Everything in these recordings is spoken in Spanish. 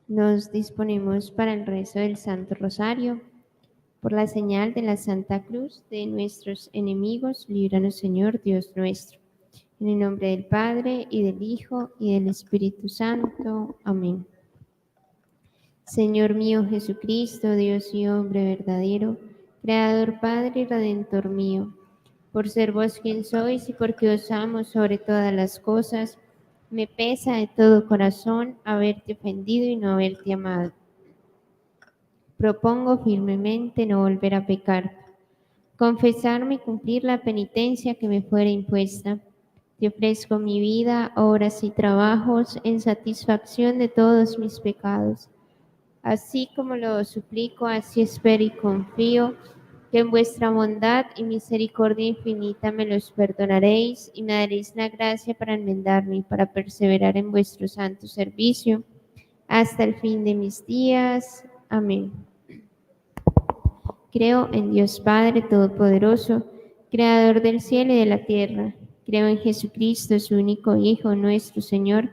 Nos disponemos para el rezo del Santo Rosario. Por la señal de la Santa Cruz de nuestros enemigos, líbranos, Señor Dios nuestro. En el nombre del Padre, y del Hijo, y del Espíritu Santo. Amén. Señor mío Jesucristo, Dios y hombre verdadero, Creador, Padre y Redentor mío, por ser vos quien sois y porque os amo sobre todas las cosas, me pesa de todo corazón haberte ofendido y no haberte amado. Propongo firmemente no volver a pecar, confesarme y cumplir la penitencia que me fuera impuesta. Te ofrezco mi vida, obras y trabajos en satisfacción de todos mis pecados. Así como lo suplico, así espero y confío que en vuestra bondad y misericordia infinita me los perdonaréis y me daréis la gracia para enmendarme y para perseverar en vuestro santo servicio hasta el fin de mis días. Amén. Creo en Dios Padre Todopoderoso, Creador del cielo y de la tierra. Creo en Jesucristo, su único Hijo, nuestro Señor,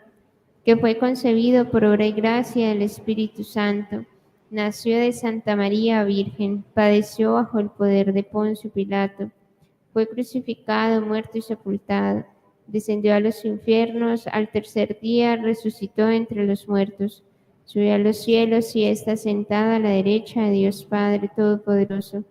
que fue concebido por obra y gracia del Espíritu Santo. Nació de Santa María Virgen, padeció bajo el poder de Poncio Pilato, fue crucificado, muerto y sepultado, descendió a los infiernos, al tercer día resucitó entre los muertos, subió a los cielos y está sentada a la derecha de Dios Padre Todopoderoso.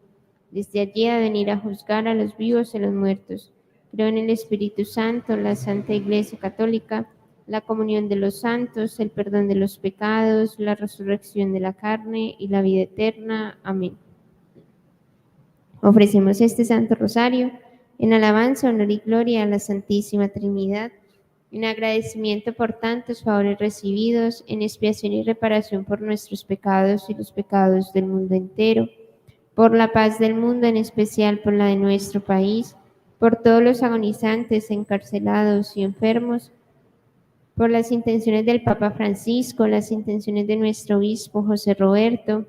Desde allí a venir a juzgar a los vivos y a los muertos. Creo en el Espíritu Santo, la Santa Iglesia Católica, la comunión de los santos, el perdón de los pecados, la resurrección de la carne y la vida eterna. Amén. Ofrecemos este Santo Rosario en alabanza, honor y gloria a la Santísima Trinidad, en agradecimiento por tantos favores recibidos, en expiación y reparación por nuestros pecados y los pecados del mundo entero, por la paz del mundo, en especial por la de nuestro país, por todos los agonizantes, encarcelados y enfermos, por las intenciones del Papa Francisco, las intenciones de nuestro obispo José Roberto,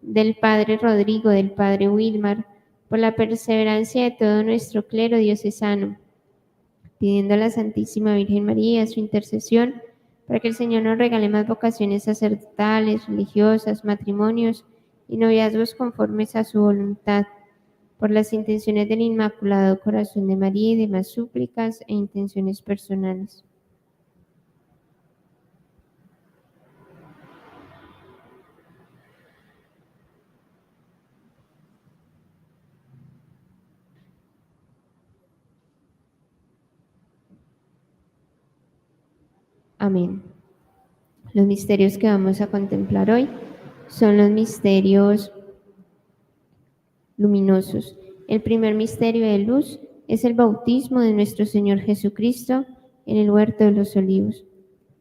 del Padre Rodrigo, del Padre Wilmar, por la perseverancia de todo nuestro clero diocesano, pidiendo a la Santísima Virgen María su intercesión para que el Señor nos regale más vocaciones sacerdotales, religiosas, matrimonios y noviazgos conformes a su voluntad, por las intenciones del Inmaculado Corazón de María y demás súplicas e intenciones personales. Amén. Los misterios que vamos a contemplar hoy son los misterios luminosos. El primer misterio de luz es el bautismo de nuestro Señor Jesucristo en el huerto de los olivos.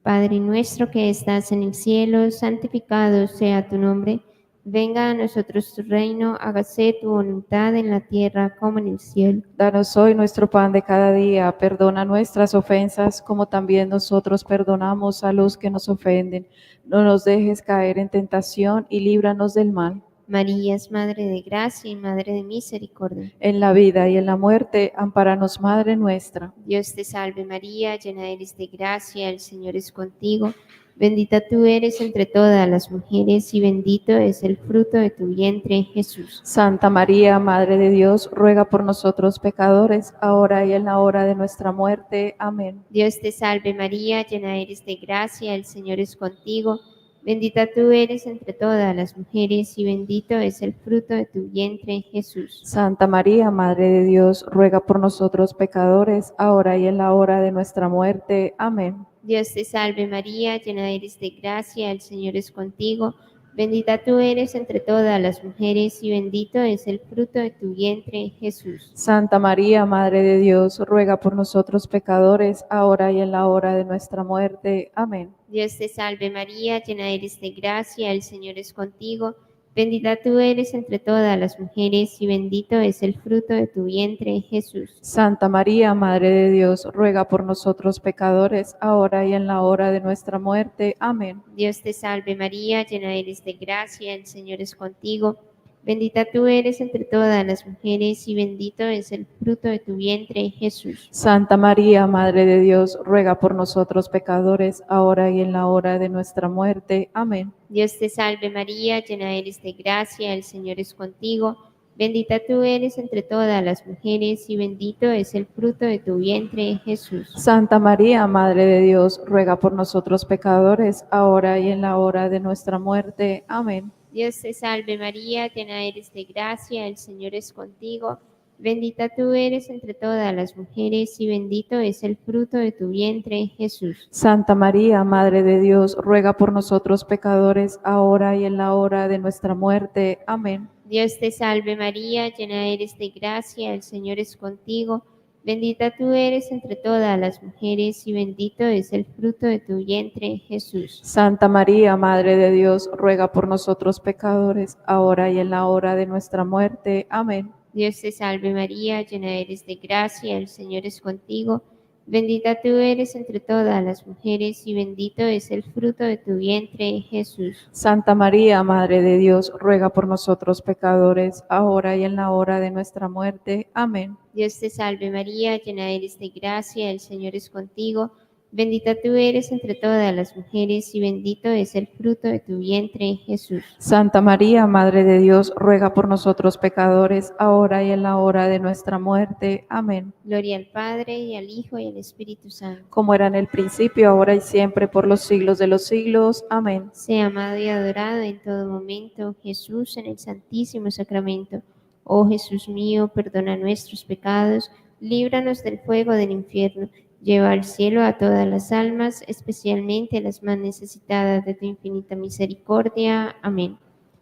Padre nuestro que estás en el cielo, santificado sea tu nombre. Venga a nosotros tu reino, hágase tu voluntad en la tierra como en el cielo. Danos hoy nuestro pan de cada día, perdona nuestras ofensas como también nosotros perdonamos a los que nos ofenden. No nos dejes caer en tentación y líbranos del mal. María es Madre de Gracia y Madre de Misericordia. En la vida y en la muerte, ampáranos, Madre nuestra. Dios te salve María, llena eres de gracia, el Señor es contigo. Bendita tú eres entre todas las mujeres y bendito es el fruto de tu vientre, Jesús. Santa María, Madre de Dios, ruega por nosotros pecadores, ahora y en la hora de nuestra muerte. Amén. Dios te salve María, llena eres de gracia, el Señor es contigo. Bendita tú eres entre todas las mujeres y bendito es el fruto de tu vientre, Jesús. Santa María, Madre de Dios, ruega por nosotros pecadores, ahora y en la hora de nuestra muerte. Amén. Dios te salve María, llena eres de gracia, el Señor es contigo. Bendita tú eres entre todas las mujeres y bendito es el fruto de tu vientre, Jesús. Santa María, Madre de Dios, ruega por nosotros pecadores, ahora y en la hora de nuestra muerte. Amén. Dios te salve María, llena eres de gracia, el Señor es contigo. Bendita tú eres entre todas las mujeres y bendito es el fruto de tu vientre, Jesús. Santa María, Madre de Dios, ruega por nosotros pecadores, ahora y en la hora de nuestra muerte. Amén. Dios te salve María, llena eres de gracia, el Señor es contigo. Bendita tú eres entre todas las mujeres y bendito es el fruto de tu vientre, Jesús. Santa María, Madre de Dios, ruega por nosotros pecadores, ahora y en la hora de nuestra muerte. Amén. Dios te salve María, llena eres de gracia, el Señor es contigo. Bendita tú eres entre todas las mujeres y bendito es el fruto de tu vientre, Jesús. Santa María, Madre de Dios, ruega por nosotros pecadores, ahora y en la hora de nuestra muerte. Amén. Dios te salve María, llena eres de gracia, el Señor es contigo. Bendita tú eres entre todas las mujeres y bendito es el fruto de tu vientre, Jesús. Santa María, Madre de Dios, ruega por nosotros pecadores, ahora y en la hora de nuestra muerte. Amén. Dios te salve María, llena eres de gracia, el Señor es contigo. Bendita tú eres entre todas las mujeres y bendito es el fruto de tu vientre, Jesús. Santa María, Madre de Dios, ruega por nosotros pecadores, ahora y en la hora de nuestra muerte. Amén. Dios te salve María, llena eres de gracia, el Señor es contigo. Bendita tú eres entre todas las mujeres y bendito es el fruto de tu vientre, Jesús. Santa María, Madre de Dios, ruega por nosotros pecadores, ahora y en la hora de nuestra muerte. Amén. Dios te salve María, llena eres de gracia, el Señor es contigo. Bendita tú eres entre todas las mujeres y bendito es el fruto de tu vientre, Jesús. Santa María, Madre de Dios, ruega por nosotros pecadores, ahora y en la hora de nuestra muerte. Amén. Gloria al Padre, y al Hijo, y al Espíritu Santo. Como era en el principio, ahora y siempre, por los siglos de los siglos. Amén. Sea amado y adorado en todo momento, Jesús, en el Santísimo Sacramento. Oh Jesús mío, perdona nuestros pecados, líbranos del fuego del infierno, lleva al cielo a todas las almas, especialmente a las más necesitadas de tu infinita misericordia. Amén.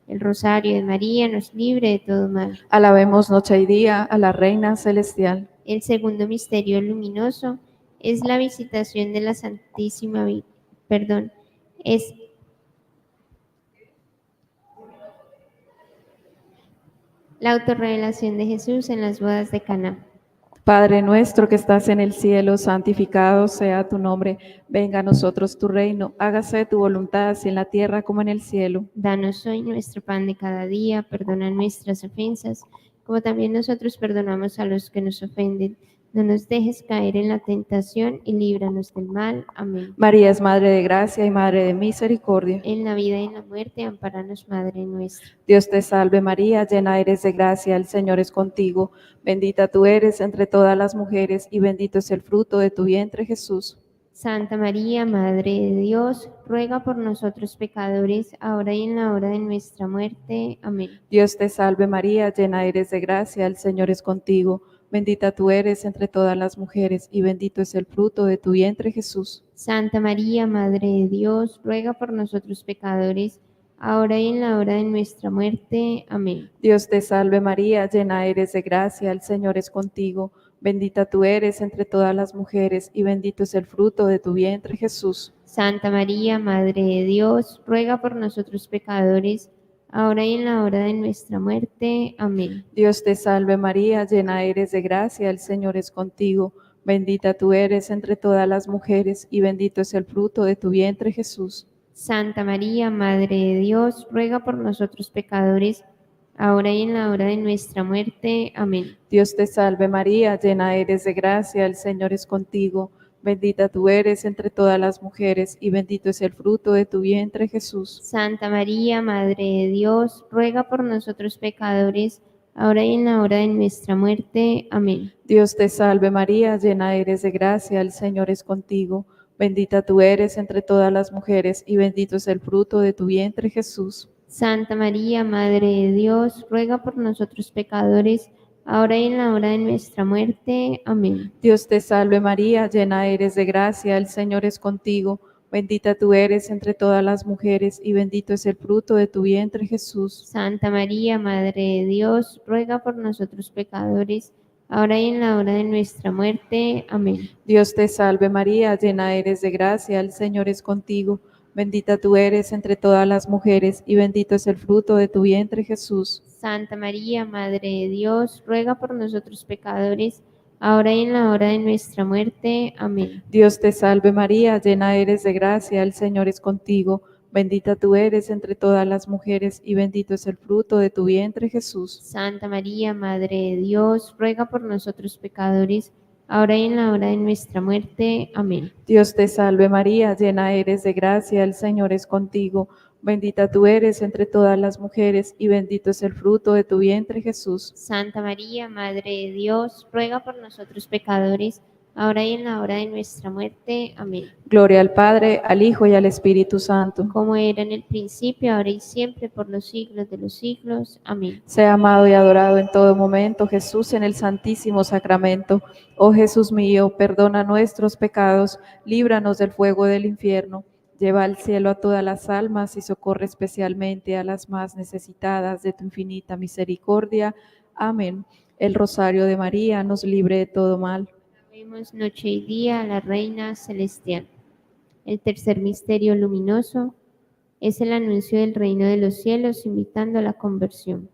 El rosario de María nos libre de todo mal. Alabemos noche y día a la Reina Celestial. El segundo misterio luminoso es la visitación de la Santísima es la autorrevelación de Jesús en las bodas de Caná. Padre nuestro que estás en el cielo, santificado sea tu nombre. Venga a nosotros tu reino. Hágase tu voluntad, así en la tierra como en el cielo. Danos hoy nuestro pan de cada día. Perdona nuestras ofensas, como también nosotros perdonamos a los que nos ofenden. No nos dejes caer en la tentación y líbranos del mal. Amén. María es Madre de gracia y Madre de misericordia. En la vida y en la muerte, ampáranos, Madre nuestra. Dios te salve María, llena eres de gracia, el Señor es contigo. Bendita tú eres entre todas las mujeres y bendito es el fruto de tu vientre, Jesús. Santa María, Madre de Dios, ruega por nosotros pecadores, ahora y en la hora de nuestra muerte. Amén. Dios te salve María, llena eres de gracia, el Señor es contigo. Bendita tú eres entre todas las mujeres y bendito es el fruto de tu vientre, Jesús. Santa María, Madre de Dios, ruega por nosotros pecadores, ahora y en la hora de nuestra muerte. Amén. Dios te salve María, llena eres de gracia, el Señor es contigo. Bendita tú eres entre todas las mujeres y bendito es el fruto de tu vientre, Jesús. Santa María, Madre de Dios, ruega por nosotros pecadores, ahora y en la hora de nuestra muerte. Amén. Dios te salve María, llena eres de gracia, el Señor es contigo. Bendita tú eres entre todas las mujeres y bendito es el fruto de tu vientre, Jesús. Santa María, Madre de Dios, ruega por nosotros pecadores, ahora y en la hora de nuestra muerte. Amén. Dios te salve María, llena eres de gracia, el Señor es contigo. Bendita tú eres entre todas las mujeres y bendito es el fruto de tu vientre, Jesús. Santa María, Madre de Dios, ruega por nosotros pecadores, ahora y en la hora de nuestra muerte. Amén. Dios te salve María, llena eres de gracia, el Señor es contigo. Bendita tú eres entre todas las mujeres y bendito es el fruto de tu vientre, Jesús. Santa María, Madre de Dios, ruega por nosotros pecadores, ahora y en la hora de nuestra muerte. Amén. Dios te salve María, llena eres de gracia, el Señor es contigo. Bendita tú eres entre todas las mujeres y bendito es el fruto de tu vientre, Jesús. Santa María, Madre de Dios, ruega por nosotros pecadores, ahora y en la hora de nuestra muerte. Amén. Dios te salve María, llena eres de gracia, el Señor es contigo. Bendita tú eres entre todas las mujeres y bendito es el fruto de tu vientre, Jesús. Santa María, Madre de Dios, ruega por nosotros pecadores, ahora y en la hora de nuestra muerte. Amén. Dios te salve María, llena eres de gracia, el Señor es contigo. Bendita tú eres entre todas las mujeres y bendito es el fruto de tu vientre, Jesús. Santa María, Madre de Dios, ruega por nosotros pecadores, ahora y en la hora de nuestra muerte. Amén. Dios te salve María, llena eres de gracia, el Señor es contigo. Bendita tú eres entre todas las mujeres y bendito es el fruto de tu vientre, Jesús. Santa María, Madre de Dios, ruega por nosotros pecadores, ahora y en la hora de nuestra muerte. Amén. Gloria al Padre, al Hijo y al Espíritu Santo. Como era en el principio, ahora y siempre, por los siglos de los siglos. Amén. Sea amado y adorado en todo momento Jesús en el Santísimo Sacramento. Oh Jesús mío, perdona nuestros pecados, líbranos del fuego del infierno, lleva al cielo a todas las almas y socorre especialmente a las más necesitadas de tu infinita misericordia. Amén. El Rosario de María nos libre de todo mal. Vemos noche y día a la Reina Celestial. El tercer misterio luminoso es el anuncio del reino de los cielos, invitando a la conversión.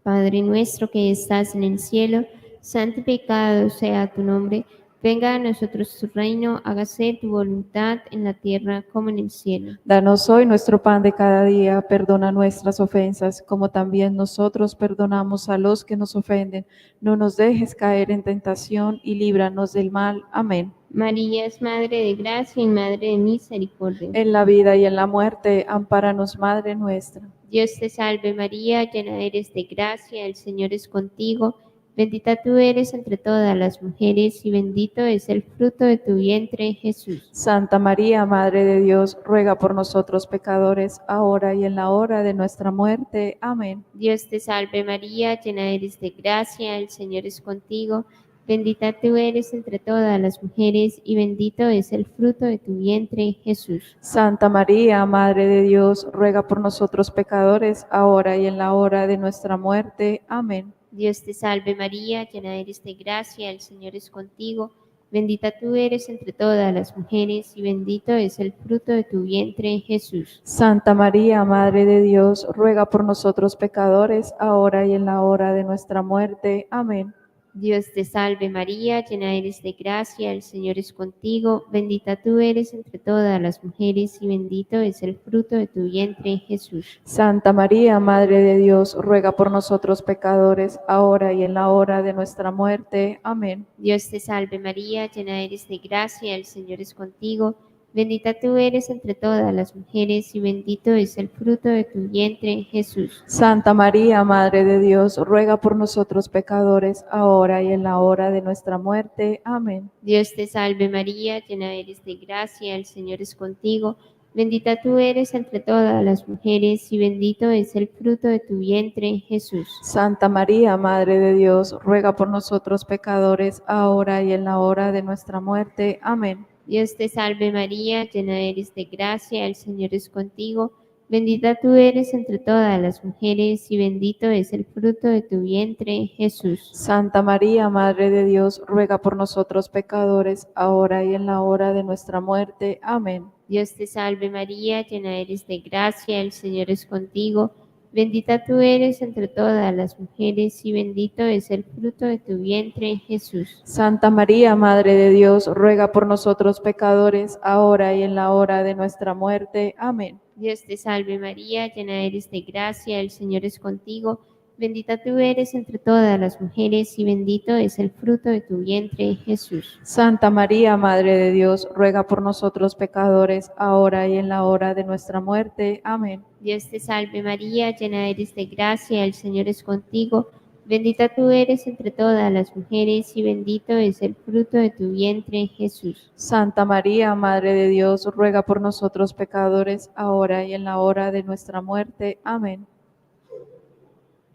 Padre nuestro que estás en el cielo, santificado sea tu nombre. Venga a nosotros tu reino, hágase tu voluntad en la tierra como en el cielo. Danos hoy nuestro pan de cada día, perdona nuestras ofensas, como también nosotros perdonamos a los que nos ofenden. No nos dejes caer en tentación y líbranos del mal. Amén. María es Madre de gracia y Madre de misericordia. En la vida y en la muerte, ampáranos, Madre nuestra. Dios te salve María, llena eres de gracia, el Señor es contigo. Bendita tú eres entre todas las mujeres y bendito es el fruto de tu vientre, Jesús. Santa María, Madre de Dios, ruega por nosotros pecadores, ahora y en la hora de nuestra muerte. Amén. Dios te salve María, llena eres de gracia, el Señor es contigo. Bendita tú eres entre todas las mujeres y bendito es el fruto de tu vientre, Jesús. Santa María, Madre de Dios, ruega por nosotros pecadores, ahora y en la hora de nuestra muerte. Amén. Dios te salve María, llena eres de gracia, el Señor es contigo. Bendita tú eres entre todas las mujeres y bendito es el fruto de tu vientre, Jesús. Santa María, Madre de Dios, ruega por nosotros pecadores, ahora y en la hora de nuestra muerte. Amén. Dios te salve María, llena eres de gracia, el Señor es contigo. Bendita tú eres entre todas las mujeres y bendito es el fruto de tu vientre, Jesús. Santa María, Madre de Dios, ruega por nosotros pecadores, ahora y en la hora de nuestra muerte. Amén. Dios te salve María, llena eres de gracia, el Señor es contigo. Bendita tú eres entre todas las mujeres y bendito es el fruto de tu vientre, Jesús. Santa María, Madre de Dios, ruega por nosotros pecadores, ahora y en la hora de nuestra muerte. Amén. Dios te salve María, llena eres de gracia, el Señor es contigo. Bendita tú eres entre todas las mujeres y bendito es el fruto de tu vientre, Jesús. Santa María, Madre de Dios, ruega por nosotros pecadores, ahora y en la hora de nuestra muerte. Amén. Dios te salve María, llena eres de gracia, el Señor es contigo. Bendita tú eres entre todas las mujeres y bendito es el fruto de tu vientre, Jesús. Santa María, Madre de Dios, ruega por nosotros pecadores, ahora y en la hora de nuestra muerte. Amén. Dios te salve María, llena eres de gracia, el Señor es contigo. Bendita tú eres entre todas las mujeres y bendito es el fruto de tu vientre, Jesús. Santa María, Madre de Dios, ruega por nosotros pecadores, ahora y en la hora de nuestra muerte. Amén. Dios te salve María, llena eres de gracia, el Señor es contigo. Bendita tú eres entre todas las mujeres y bendito es el fruto de tu vientre, Jesús. Santa María, Madre de Dios, ruega por nosotros pecadores, ahora y en la hora de nuestra muerte. Amén. Dios te salve María, llena eres de gracia, el Señor es contigo. Bendita tú eres entre todas las mujeres y bendito es el fruto de tu vientre, Jesús. Santa María, Madre de Dios, ruega por nosotros pecadores, ahora y en la hora de nuestra muerte. Amén.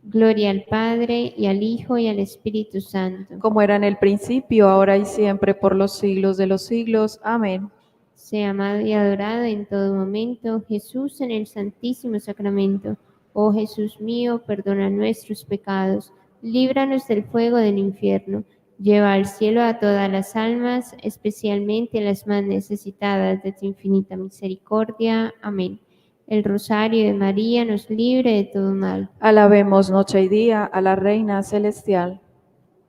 Gloria al Padre, y al Hijo, y al Espíritu Santo. Como era en el principio, ahora y siempre, por los siglos de los siglos. Amén. Sea amado y adorado en todo momento Jesús en el Santísimo Sacramento. Oh Jesús mío, perdona nuestros pecados, líbranos del fuego del infierno, lleva al cielo a todas las almas, especialmente las más necesitadas de tu infinita misericordia. Amén. El rosario de María nos libre de todo mal. Alabemos noche y día a la Reina Celestial.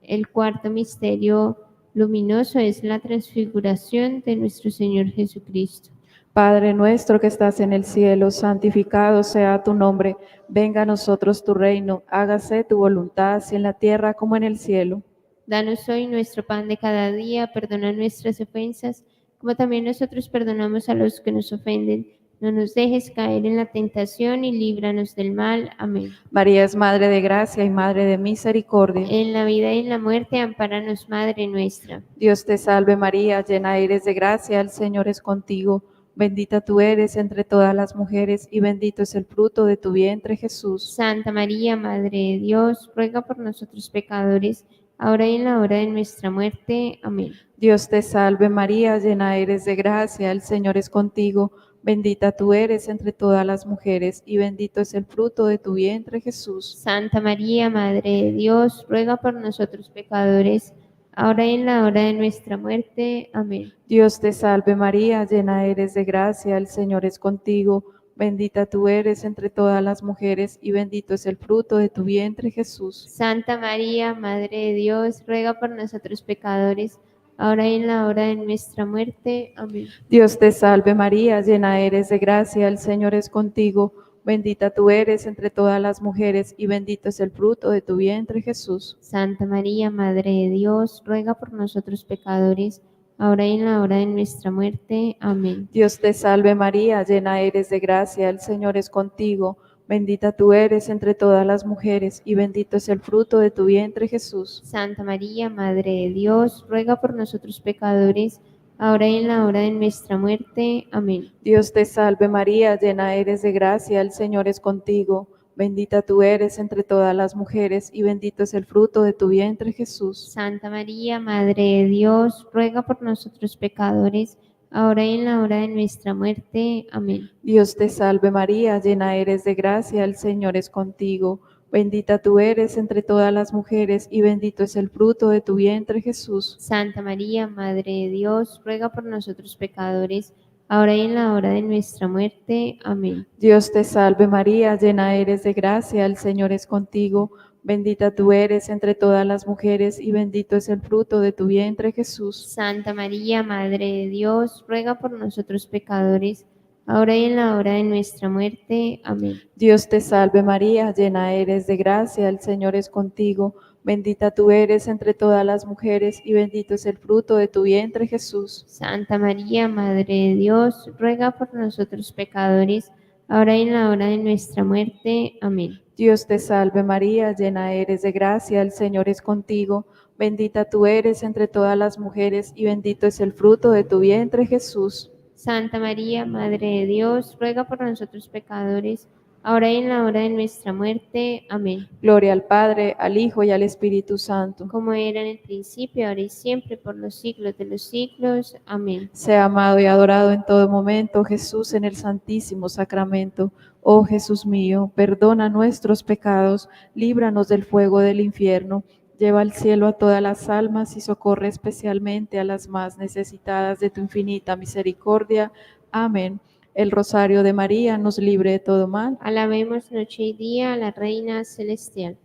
El cuarto misterio luminoso es la transfiguración de nuestro Señor Jesucristo. Padre nuestro que estás en el cielo, santificado sea tu nombre. Venga a nosotros tu reino, hágase tu voluntad, así en la tierra como en el cielo. Danos hoy nuestro pan de cada día, perdona nuestras ofensas, como también nosotros perdonamos a los que nos ofenden. No nos dejes caer en la tentación y líbranos del mal. Amén. María es Madre de gracia y Madre de misericordia. En la vida y en la muerte, ampáranos, Madre nuestra. Dios te salve María, llena eres de gracia, el Señor es contigo. Bendita tú eres entre todas las mujeres y bendito es el fruto de tu vientre, Jesús. Santa María, Madre de Dios, ruega por nosotros pecadores, ahora y en la hora de nuestra muerte. Amén. Dios te salve María, llena eres de gracia, el Señor es contigo. Bendita tú eres entre todas las mujeres y bendito es el fruto de tu vientre, Jesús. Santa María, Madre de Dios, ruega por nosotros pecadores, ahora y en la hora de nuestra muerte. Amén. Dios te salve María, llena eres de gracia, el Señor es contigo. Bendita tú eres entre todas las mujeres y bendito es el fruto de tu vientre, Jesús. Santa María, Madre de Dios, ruega por nosotros pecadores, ahora y en la hora de nuestra muerte. Amén. Dios te salve María, llena eres de gracia, el Señor es contigo. Bendita tú eres entre todas las mujeres y bendito es el fruto de tu vientre, Jesús. Santa María, Madre de Dios, ruega por nosotros pecadores, ahora y en la hora de nuestra muerte. Amén. Dios te salve María, llena eres de gracia, el Señor es contigo. Bendita tú eres entre todas las mujeres y bendito es el fruto de tu vientre, Jesús. Santa María, Madre de Dios, ruega por nosotros pecadores, ahora y en la hora de nuestra muerte. Amén. Dios te salve María, llena eres de gracia, el Señor es contigo. Bendita tú eres entre todas las mujeres y bendito es el fruto de tu vientre, Jesús. Santa María, Madre de Dios, ruega por nosotros pecadores, ahora y en la hora de nuestra muerte. Amén. Dios te salve María, llena eres de gracia, el Señor es contigo. Bendita tú eres entre todas las mujeres y bendito es el fruto de tu vientre, Jesús. Santa María, Madre de Dios, ruega por nosotros pecadores, ahora y en la hora de nuestra muerte. Amén. Dios te salve María, llena eres de gracia, el Señor es contigo. Bendita tú eres entre todas las mujeres y bendito es el fruto de tu vientre, Jesús. Santa María, Madre de Dios, ruega por nosotros pecadores, ahora y en la hora de nuestra muerte. Amén. Dios te salve María, llena eres de gracia, el Señor es contigo. Bendita tú eres entre todas las mujeres y bendito es el fruto de tu vientre, Jesús. Santa María, Madre de Dios, ruega por nosotros pecadores, ahora y en la hora de nuestra muerte. Amén. Dios te salve María, llena eres de gracia, el Señor es contigo. Bendita tú eres entre todas las mujeres y bendito es el fruto de tu vientre, Jesús. Santa María, Madre de Dios, ruega por nosotros pecadores, ahora y en la hora de nuestra muerte. Amén. Gloria al Padre, al Hijo y al Espíritu Santo. Como era en el principio, ahora y siempre, por los siglos de los siglos. Amén. Sea amado y adorado en todo momento Jesús en el Santísimo Sacramento. Oh Jesús mío, perdona nuestros pecados, líbranos del fuego del infierno, lleva al cielo a todas las almas y socorre especialmente a las más necesitadas de tu infinita misericordia. Amén. El rosario de María nos libre de todo mal. Alabemos noche y día a la Reina Celestial.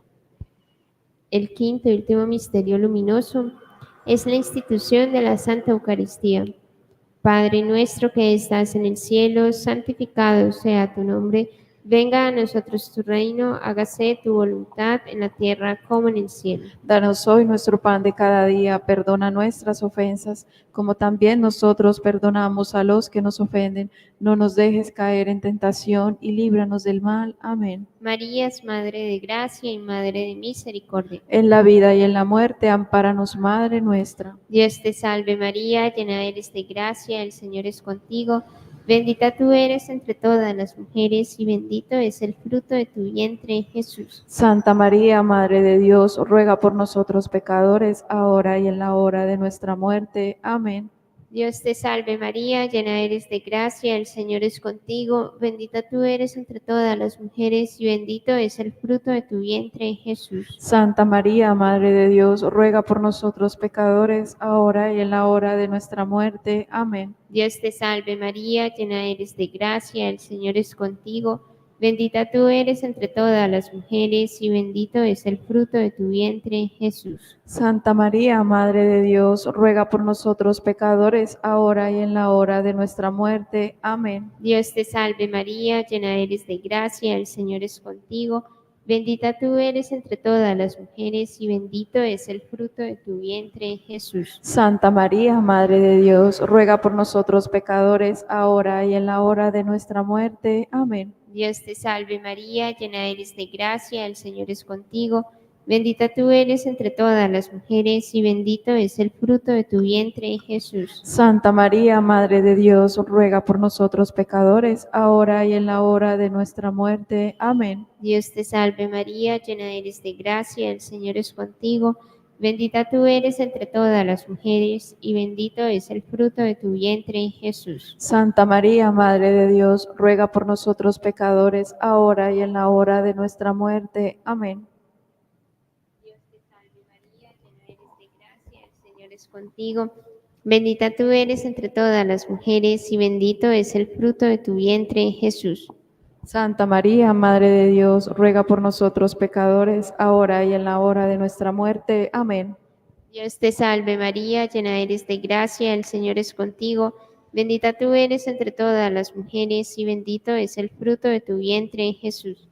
El quinto y último misterio luminoso es la institución de la Santa Eucaristía. Padre nuestro que estás en el cielo, santificado sea tu nombre. Venga a nosotros tu reino, hágase tu voluntad en la tierra como en el cielo. Danos hoy nuestro pan de cada día, perdona nuestras ofensas, como también nosotros perdonamos a los que nos ofenden. No nos dejes caer en tentación y líbranos del mal. Amén. María es Madre de gracia y Madre de misericordia. En la vida y en la muerte, ampáranos, Madre nuestra. Dios te salve María, llena eres de gracia, el Señor es contigo. Bendita tú eres entre todas las mujeres y bendito es el fruto de tu vientre, Jesús. Santa María, Madre de Dios, ruega por nosotros pecadores, ahora y en la hora de nuestra muerte. Amén. Dios te salve María, llena eres de gracia, el Señor es contigo. Bendita tú eres entre todas las mujeres y bendito es el fruto de tu vientre, Jesús. Santa María, Madre de Dios, ruega por nosotros pecadores, ahora y en la hora de nuestra muerte. Amén. Dios te salve María, llena eres de gracia, el Señor es contigo. Bendita tú eres entre todas las mujeres, y bendito es el fruto de tu vientre, Jesús. Santa María, Madre de Dios, ruega por nosotros pecadores, ahora y en la hora de nuestra muerte. Amén. Dios te salve María, llena eres de gracia, el Señor es contigo. Bendita tú eres entre todas las mujeres, y bendito es el fruto de tu vientre, Jesús. Santa María, Madre de Dios, ruega por nosotros pecadores, ahora y en la hora de nuestra muerte. Amén. Dios te salve María, llena eres de gracia, el Señor es contigo. Bendita tú eres entre todas las mujeres, y bendito es el fruto de tu vientre, Jesús. Santa María, Madre de Dios, ruega por nosotros pecadores, ahora y en la hora de nuestra muerte. Amén. Dios te salve María, llena eres de gracia, el Señor es contigo. Bendita tú eres entre todas las mujeres, y bendito es el fruto de tu vientre, Jesús. Santa María, Madre de Dios, ruega por nosotros pecadores, ahora y en la hora de nuestra muerte. Amén. Dios te salve María, llena eres de gracia, el Señor es contigo. Bendita tú eres entre todas las mujeres, y bendito es el fruto de tu vientre, Jesús. Santa María, Madre de Dios, ruega por nosotros pecadores, ahora y en la hora de nuestra muerte. Amén. Dios te salve María, llena eres de gracia, el Señor es contigo. Bendita tú eres entre todas las mujeres, y bendito es el fruto de tu vientre, Jesús.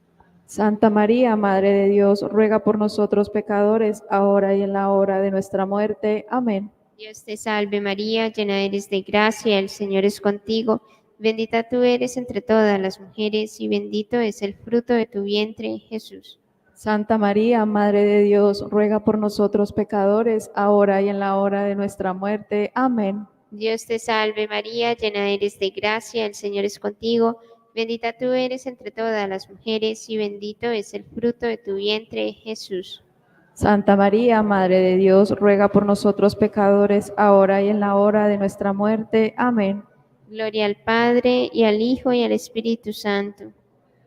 Santa María, Madre de Dios, ruega por nosotros pecadores, ahora y en la hora de nuestra muerte. Amén. Dios te salve María, llena eres de gracia, el Señor es contigo. Bendita tú eres entre todas las mujeres, y bendito es el fruto de tu vientre, Jesús. Santa María, Madre de Dios, ruega por nosotros pecadores, ahora y en la hora de nuestra muerte. Amén. Dios te salve María, llena eres de gracia, el Señor es contigo. Bendita tú eres entre todas las mujeres, y bendito es el fruto de tu vientre, Jesús. Santa María, Madre de Dios, ruega por nosotros pecadores, ahora y en la hora de nuestra muerte. Amén. Gloria al Padre, y al Hijo, y al Espíritu Santo.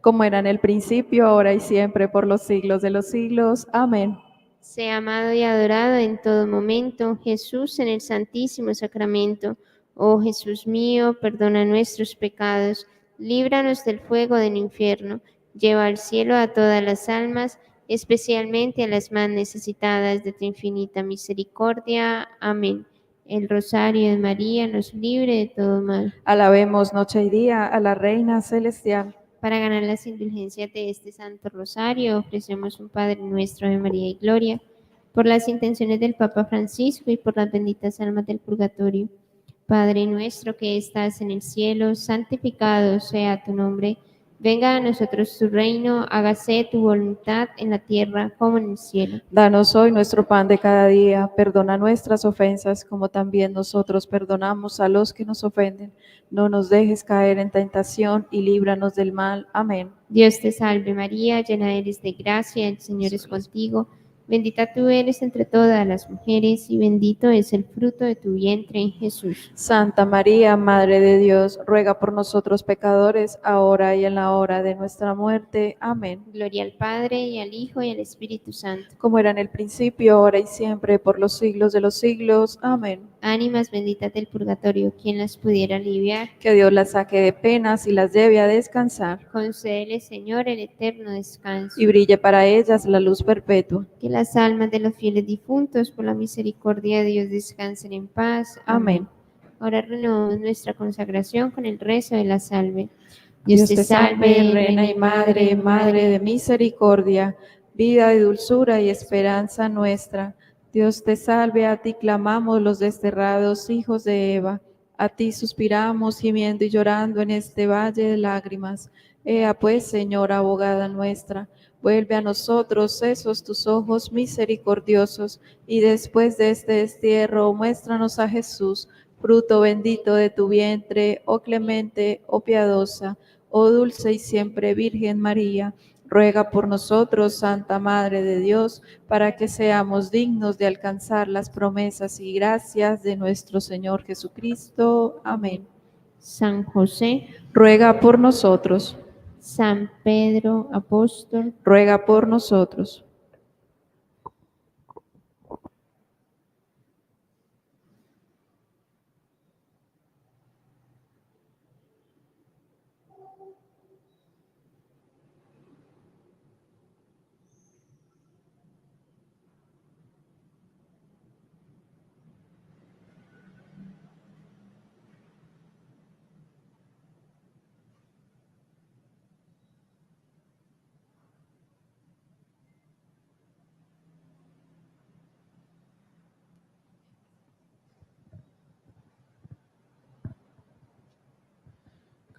Como era en el principio, ahora y siempre, por los siglos de los siglos. Amén. Sea amado y adorado en todo momento Jesús en el Santísimo Sacramento. Oh Jesús mío, perdona nuestros pecados, líbranos del fuego del infierno, lleva al cielo a todas las almas, especialmente a las más necesitadas de tu infinita misericordia. Amén. El rosario de María nos libre de todo mal. Alabemos noche y día a la Reina Celestial. Para ganar las indulgencias de este Santo Rosario, ofrecemos un Padre Nuestro de María y Gloria, por las intenciones del Papa Francisco y por las benditas almas del purgatorio. Padre nuestro que estás en el cielo, santificado sea tu nombre. Venga a nosotros tu reino, hágase tu voluntad en la tierra como en el cielo. Danos hoy nuestro pan de cada día, perdona nuestras ofensas como también nosotros perdonamos a los que nos ofenden. No nos dejes caer en tentación y líbranos del mal. Amén. Dios te salve María, llena eres de gracia, el Señor es contigo. Bendita tú eres entre todas las mujeres, y bendito es el fruto de tu vientre, Jesús. Santa María, Madre de Dios, ruega por nosotros pecadores, ahora y en la hora de nuestra muerte. Amén. Gloria al Padre, y al Hijo, y al Espíritu Santo. Como era en el principio, ahora y siempre, por los siglos de los siglos. Amén. Ánimas benditas del purgatorio, ¿quién las pudiera aliviar? Que Dios las saque de penas y las lleve a descansar, Concédele, Señor, el eterno descanso. y brille para ellas la luz perpetua. Que las almas de los fieles difuntos, por la misericordia de Dios, descansen en paz. Amén. Ahora renovamos nuestra consagración con el rezo de la salve. Dios te salve, Reina y Madre, Madre de misericordia, vida y dulzura y esperanza nuestra. Dios te salve, a ti clamamos los desterrados hijos de Eva. A ti suspiramos, gimiendo y llorando en este valle de lágrimas. Ea pues, Señora, abogada nuestra, vuelve a nosotros esos tus ojos misericordiosos, y después de este destierro, muéstranos a Jesús, fruto bendito de tu vientre, oh clemente, oh piadosa, oh dulce y siempre Virgen María. Ruega por nosotros, Santa Madre de Dios, para que seamos dignos de alcanzar las promesas y gracias de nuestro Señor Jesucristo. Amén. San José, Ruega por nosotros. San Pedro, apóstol, Ruega por nosotros.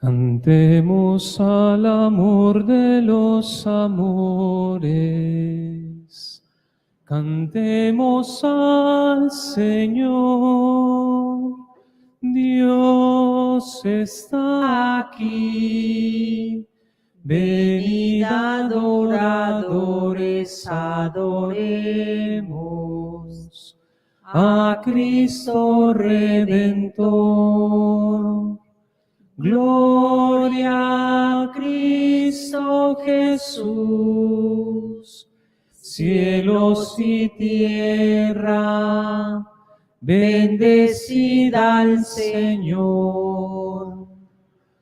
Cantemos al amor de los amores. Cantemos al Señor. Dios está aquí. Venid adoradores, adoremos a Cristo Redentor. Gloria a Cristo Jesús, cielos y tierra, bendecid al Señor.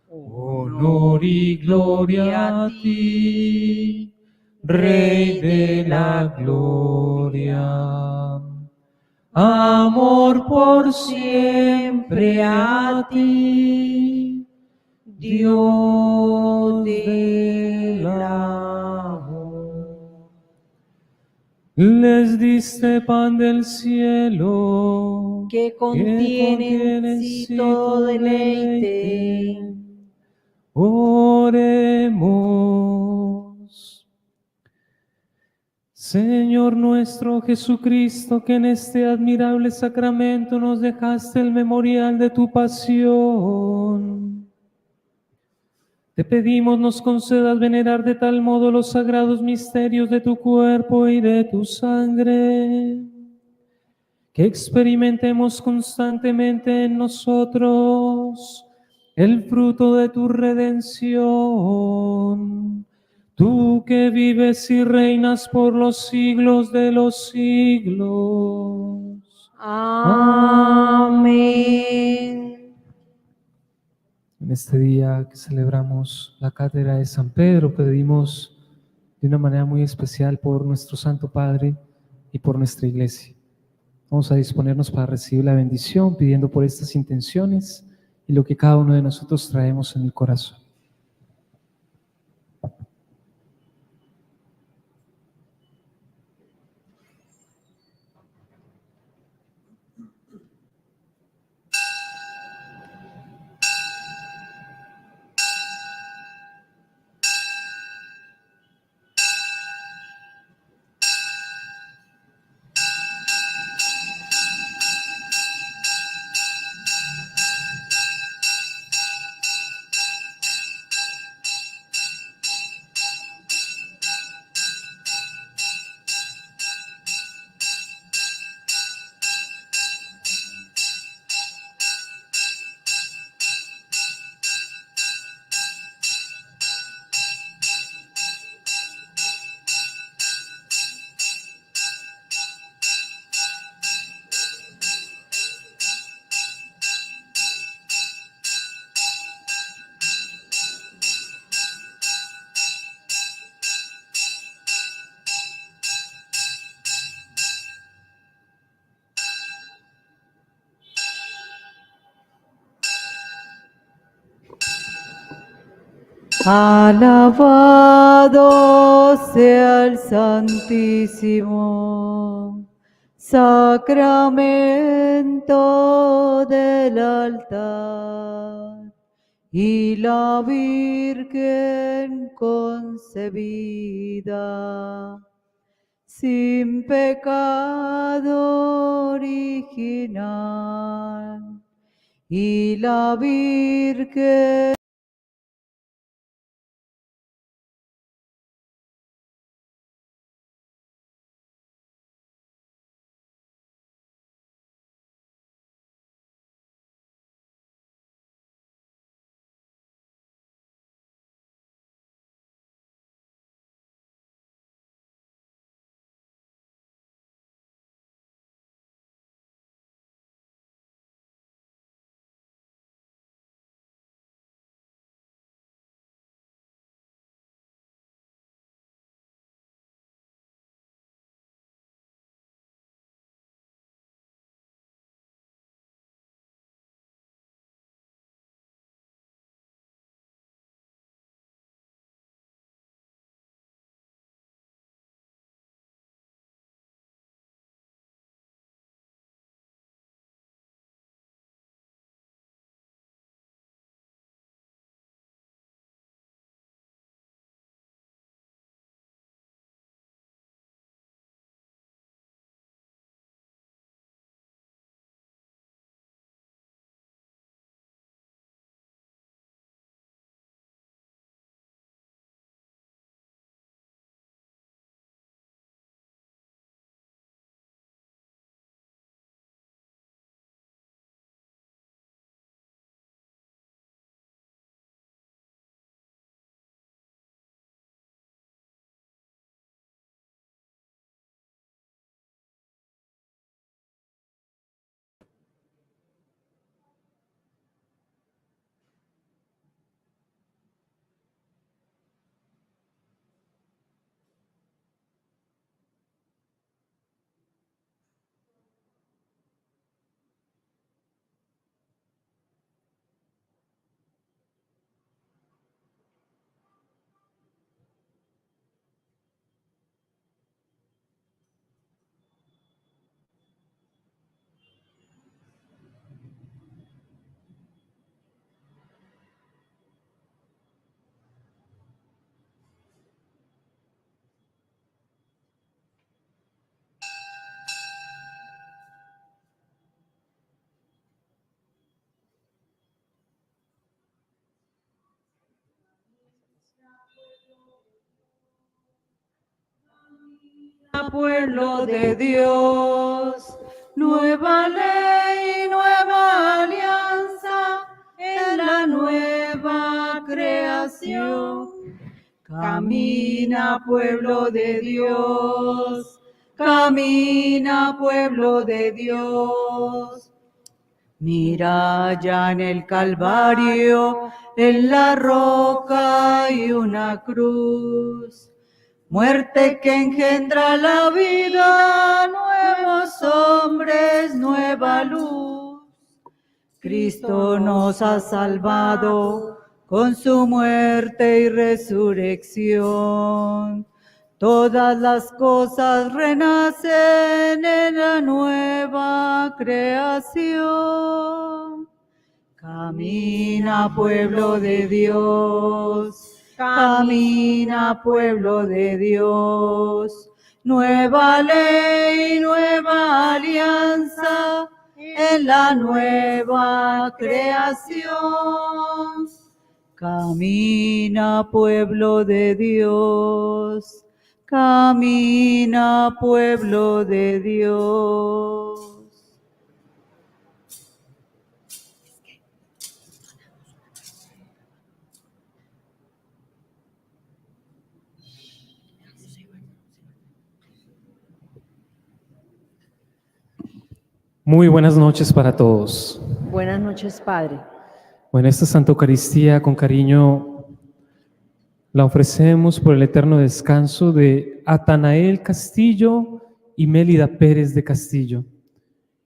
Honor y gloria a ti, Rey de la gloria. Amor por siempre a ti, Dios del amor. Les diste pan del cielo, que contiene en sí todo deleite. Oremos. Señor nuestro Jesucristo, que en este admirable sacramento nos dejaste el memorial de tu pasión, te pedimos nos concedas venerar de tal modo los sagrados misterios de tu cuerpo y de tu sangre, que experimentemos constantemente en nosotros el fruto de tu redención. Tú que vives y reinas por los siglos de los siglos. Amén. En este día que celebramos la cátedra de San Pedro, pedimos de una manera muy especial por nuestro Santo Padre y por nuestra Iglesia. Vamos a disponernos para recibir la bendición, pidiendo por estas intenciones y lo que cada uno de nosotros traemos en el corazón. Alabado sea el Santísimo Sacramento del altar y la Virgen concebida sin pecado original y la Virgen Pueblo de Dios, nueva ley, nueva alianza en la nueva creación. Camina, pueblo de Dios, camina, pueblo de Dios. Mira ya en el Calvario, en la roca y una cruz. Muerte que engendra la vida, nuevos hombres, nueva luz. Cristo nos ha salvado con su muerte y resurrección. Todas las cosas renacen en la nueva creación. Camina, pueblo de Dios. Camina, pueblo de Dios, nueva ley, nueva alianza en la nueva creación. Camina, pueblo de Dios, camina, pueblo de Dios. Muy buenas noches para todos. Buenas noches, Padre. Bueno, esta Santa Eucaristía con cariño la ofrecemos por el eterno descanso de Atanael Castillo y Mélida Pérez de Castillo.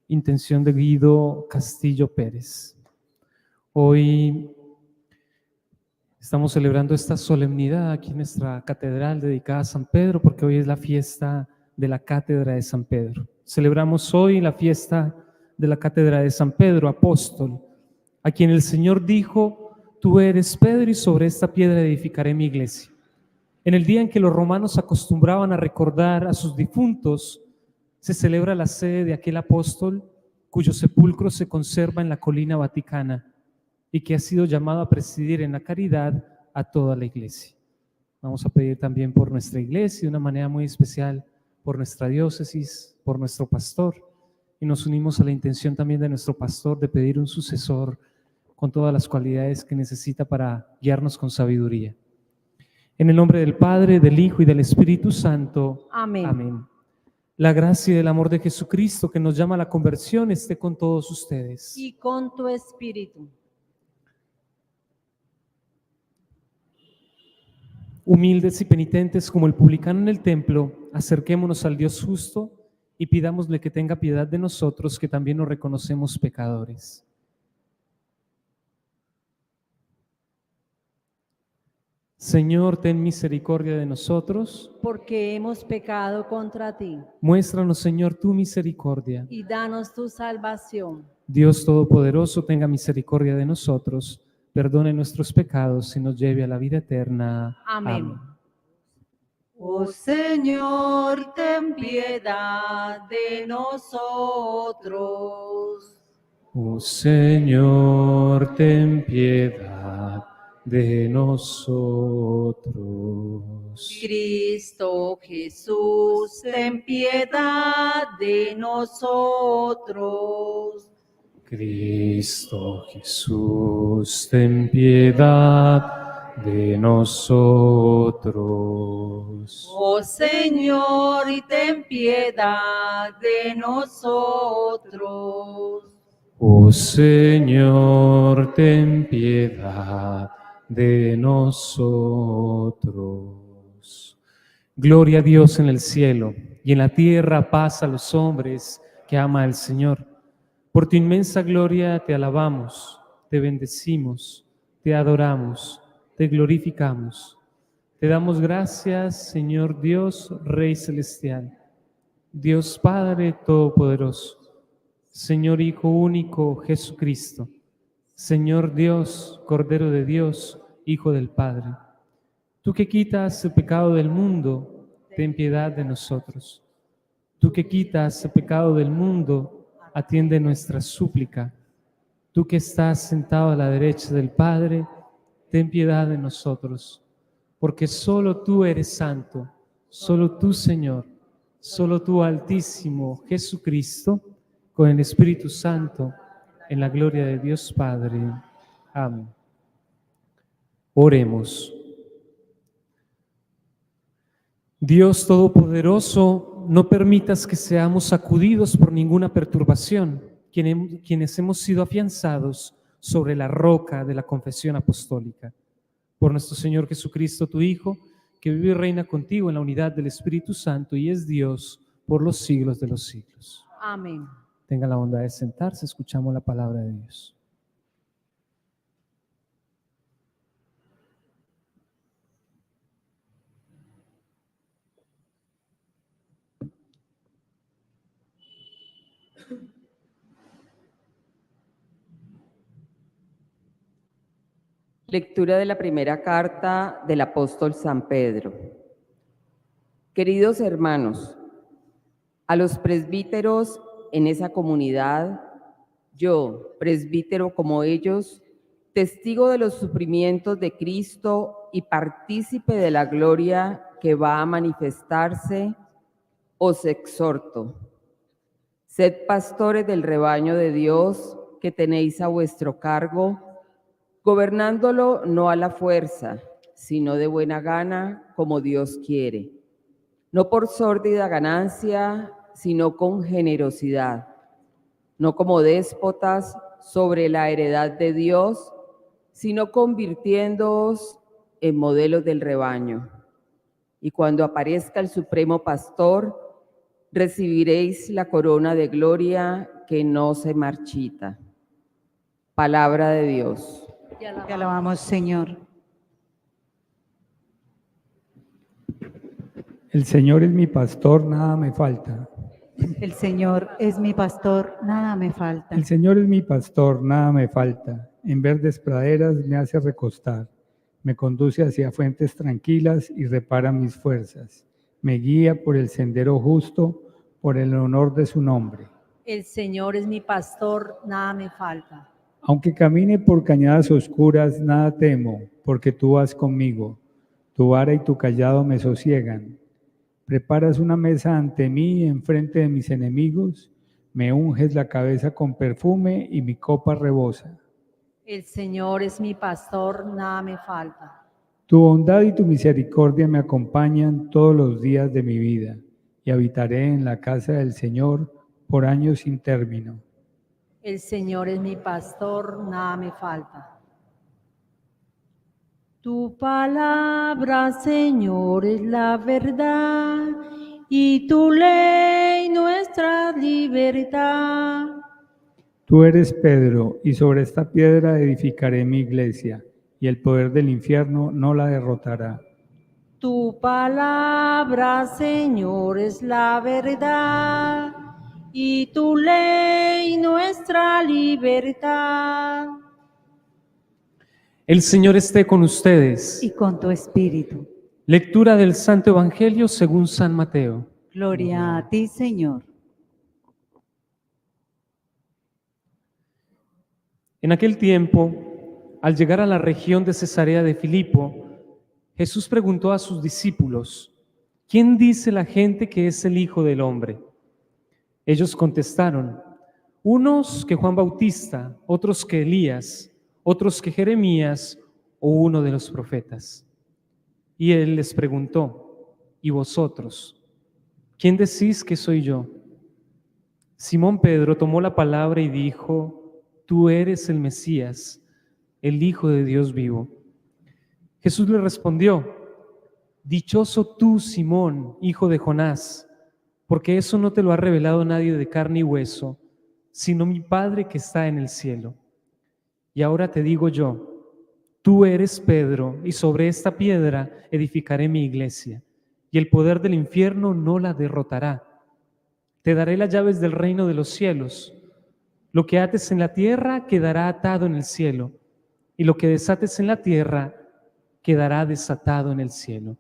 Intención de Guido Castillo Pérez. Hoy estamos celebrando esta solemnidad aquí en nuestra catedral dedicada a San Pedro, porque hoy es la fiesta de la Cátedra de San Pedro. Celebramos hoy la fiesta de la Cátedra de San Pedro, apóstol, a quien el Señor dijo: tú eres Pedro y sobre esta piedra edificaré mi iglesia. En el día en que los romanos acostumbraban a recordar a sus difuntos, se celebra la sede de aquel apóstol cuyo sepulcro se conserva en la colina vaticana y que ha sido llamado a presidir en la caridad a toda la iglesia. Vamos a pedir también por nuestra iglesia, de una manera muy especial, por nuestra diócesis, por nuestro pastor, y nos unimos a la intención también de nuestro pastor de pedir un sucesor con todas las cualidades que necesita para guiarnos con sabiduría. En el nombre del Padre, del Hijo y del Espíritu Santo. Amén. Amén. La gracia y el amor de Jesucristo, que nos llama a la conversión, esté con todos ustedes. Y con tu espíritu. Humildes y penitentes como el publicano en el templo, acerquémonos al Dios justo y pidámosle que tenga piedad de nosotros, que también nos reconocemos pecadores. Señor, ten misericordia de nosotros. Porque hemos pecado contra ti. Muéstranos, Señor, tu misericordia. Y danos tu salvación. Dios Todopoderoso, tenga misericordia de nosotros, perdone nuestros pecados y nos lleve a la vida eterna. Amén. Oh Señor, ten piedad de nosotros. Oh Señor, ten piedad de nosotros. Cristo Jesús, ten piedad de nosotros. Cristo Jesús, ten piedad de nosotros. Oh Señor, y ten piedad de nosotros. Oh Señor, ten piedad de nosotros. Gloria a Dios en el cielo y en la tierra paz a los hombres que ama el Señor. Por tu inmensa gloria te alabamos, te bendecimos, te adoramos, te glorificamos. Te damos gracias, Señor Dios, Rey Celestial, Dios Padre Todopoderoso, Señor Hijo único, Jesucristo, Señor Dios, Cordero de Dios, Hijo del Padre. Tú que quitas el pecado del mundo, ten piedad de nosotros. Tú que quitas el pecado del mundo, atiende nuestra súplica. Tú que estás sentado a la derecha del Padre, ten piedad de nosotros, porque solo tú eres santo, solo tú, Señor, Solo tú, Altísimo Jesucristo, con el Espíritu Santo, en la gloria de Dios Padre. Amén. Oremos. Dios Todopoderoso, no permitas que seamos sacudidos por ninguna perturbación, quienes hemos sido afianzados sobre la roca de la confesión apostólica. Por nuestro Señor Jesucristo, tu Hijo, que vive y reina contigo en la unidad del Espíritu Santo y es Dios por los siglos de los siglos. Amén. Tenga la bondad de sentarse, escuchamos la palabra de Dios. Lectura de la primera carta del apóstol San Pedro. Queridos hermanos, a los presbíteros en esa comunidad, yo, presbítero como ellos, testigo de los sufrimientos de Cristo y partícipe de la gloria que va a manifestarse, os exhorto. Sed pastores del rebaño de Dios que tenéis a vuestro cargo, gobernándolo no a la fuerza, sino de buena gana, como Dios quiere, no por sórdida ganancia, sino con generosidad, no como déspotas sobre la heredad de Dios, sino convirtiéndoos en modelos del rebaño. Y cuando aparezca el Supremo Pastor, recibiréis la corona de gloria que no se marchita. Palabra de Dios. Te alabamos, Señor. El Señor es mi pastor, nada me falta. El Señor es mi pastor, nada me falta. El Señor es mi pastor, nada me falta. En verdes praderas me hace recostar. Me conduce hacia fuentes tranquilas y repara mis fuerzas. Me guía por el sendero justo, por el honor de su nombre. El Señor es mi pastor, nada me falta. Aunque camine por cañadas oscuras, nada temo, porque tú vas conmigo. Tu vara y tu cayado me sosiegan. Preparas una mesa ante mí enfrente de mis enemigos, me unges la cabeza con perfume y mi copa rebosa. El Señor es mi pastor, nada me falta. Tu bondad y tu misericordia me acompañan todos los días de mi vida, y habitaré en la casa del Señor por años sin término. El Señor es mi pastor, nada me falta. Tu palabra, Señor, es la verdad, y tu ley nuestra libertad. Tú eres Pedro, y sobre esta piedra edificaré mi iglesia, y el poder del infierno no la derrotará. Tu palabra, Señor, es la verdad, y tu ley nuestra libertad. El Señor esté con ustedes. Y con tu espíritu. Lectura del Santo Evangelio según San Mateo. Gloria a ti, Señor. En aquel tiempo, al llegar a la región de Cesarea de Filipo, Jesús preguntó a sus discípulos: ¿quién dice la gente que es el Hijo del Hombre? Ellos contestaron: unos que Juan Bautista, otros que Elías, otros que Jeremías o uno de los profetas. Y él les preguntó: ¿y vosotros? ¿Quién decís que soy yo? Simón Pedro tomó la palabra y dijo: tú eres el Mesías, el Hijo de Dios vivo. Jesús le respondió: dichoso tú, Simón, hijo de Jonás, porque eso no te lo ha revelado nadie de carne y hueso, sino mi Padre que está en el cielo. Y ahora te digo yo, tú eres Pedro, y sobre esta piedra edificaré mi iglesia, y el poder del infierno no la derrotará. Te daré las llaves del reino de los cielos. Lo que ates en la tierra quedará atado en el cielo, y lo que desates en la tierra quedará desatado en el cielo.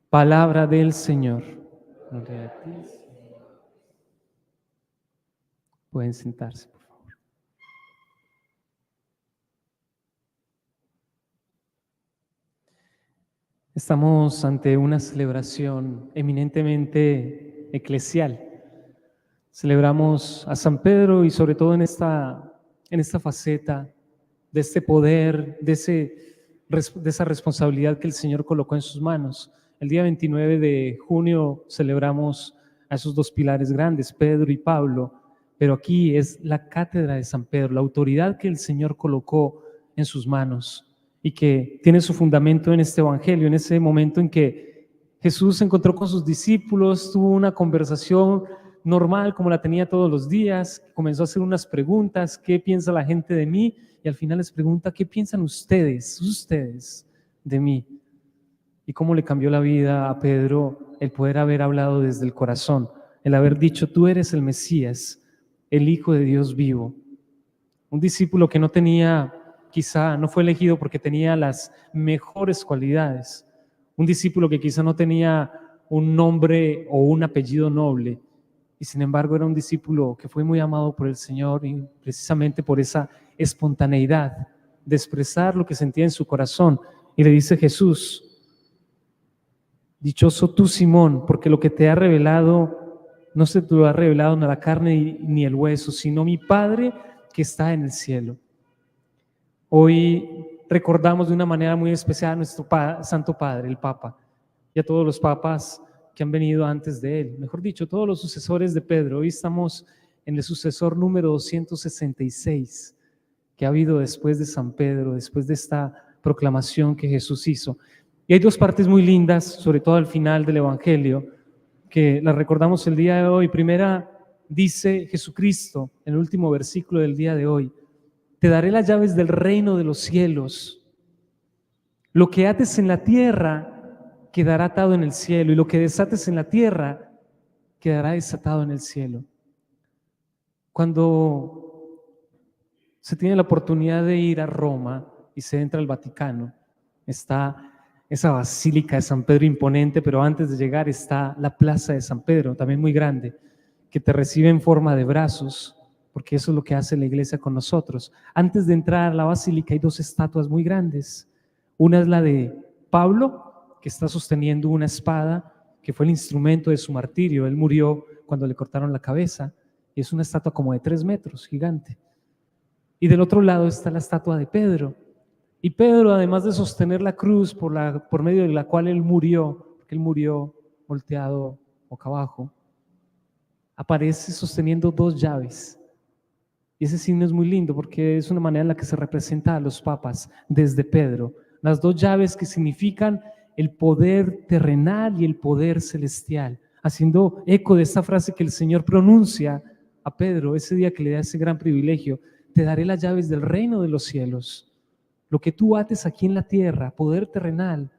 Palabra del Señor. Gloria a ti, Señor. Pueden sentarse, por favor. Estamos ante una celebración eminentemente eclesial. Celebramos a San Pedro y sobre todo en esta faceta de este poder, de esa responsabilidad que el Señor colocó en sus manos. El día 29 de junio celebramos a esos dos pilares grandes, Pedro y Pablo, pero aquí es la cátedra de San Pedro, la autoridad que el Señor colocó en sus manos y que tiene su fundamento en este evangelio, en ese momento en que Jesús se encontró con sus discípulos, tuvo una conversación normal como la tenía todos los días, comenzó a hacer unas preguntas: ¿qué piensa la gente de mí? Y al final les pregunta: ¿qué piensan ustedes de mí? Y cómo le cambió la vida a Pedro el poder haber hablado desde el corazón, el haber dicho: tú eres el Mesías, el Hijo de Dios vivo. Un discípulo que no tenía, quizá no fue elegido porque tenía las mejores cualidades. Un discípulo que quizá no tenía un nombre o un apellido noble, y sin embargo era un discípulo que fue muy amado por el Señor, y precisamente por esa espontaneidad de expresar lo que sentía en su corazón. Y le dice Jesús: dichoso tú, Simón, porque lo que te ha revelado no se te lo ha revelado ni la carne ni el hueso, sino mi Padre que está en el cielo. Hoy recordamos de una manera muy especial a nuestro Santo Padre, el Papa, y a todos los papas que han venido antes de él, mejor dicho, todos los sucesores de Pedro. Hoy estamos en el sucesor número 266 que ha habido después de San Pedro, después de esta proclamación que Jesús hizo. Y hay dos partes muy lindas, sobre todo al final del Evangelio, que las recordamos el día de hoy. Primera, dice Jesucristo en el último versículo del día de hoy: te daré las llaves del reino de los cielos. Lo que ates en la tierra quedará atado en el cielo, y lo que desates en la tierra quedará desatado en el cielo. Cuando se tiene la oportunidad de ir a Roma y se entra al Vaticano, está esa basílica de San Pedro imponente, pero antes de llegar está la plaza de San Pedro, también muy grande, que te recibe en forma de brazos, porque eso es lo que hace la iglesia con nosotros. Antes de entrar a la basílica hay dos estatuas muy grandes. Una es la de Pablo, que está sosteniendo una espada, que fue el instrumento de su martirio. Él murió cuando le cortaron la cabeza, y es una estatua como de 3 metros, gigante. Y del otro lado está la estatua de Pedro. Y Pedro, además de sostener la cruz por medio de la cual él murió, porque él murió volteado boca abajo, aparece sosteniendo 2 llaves. Y ese signo es muy lindo porque es una manera en la que se representa a los papas desde Pedro. Las 2 llaves que significan el poder terrenal y el poder celestial, haciendo eco de esta frase que el Señor pronuncia a Pedro ese día que le da ese gran privilegio: te daré las llaves del reino de los cielos. Lo que tú ates aquí en la tierra, poder terrenal,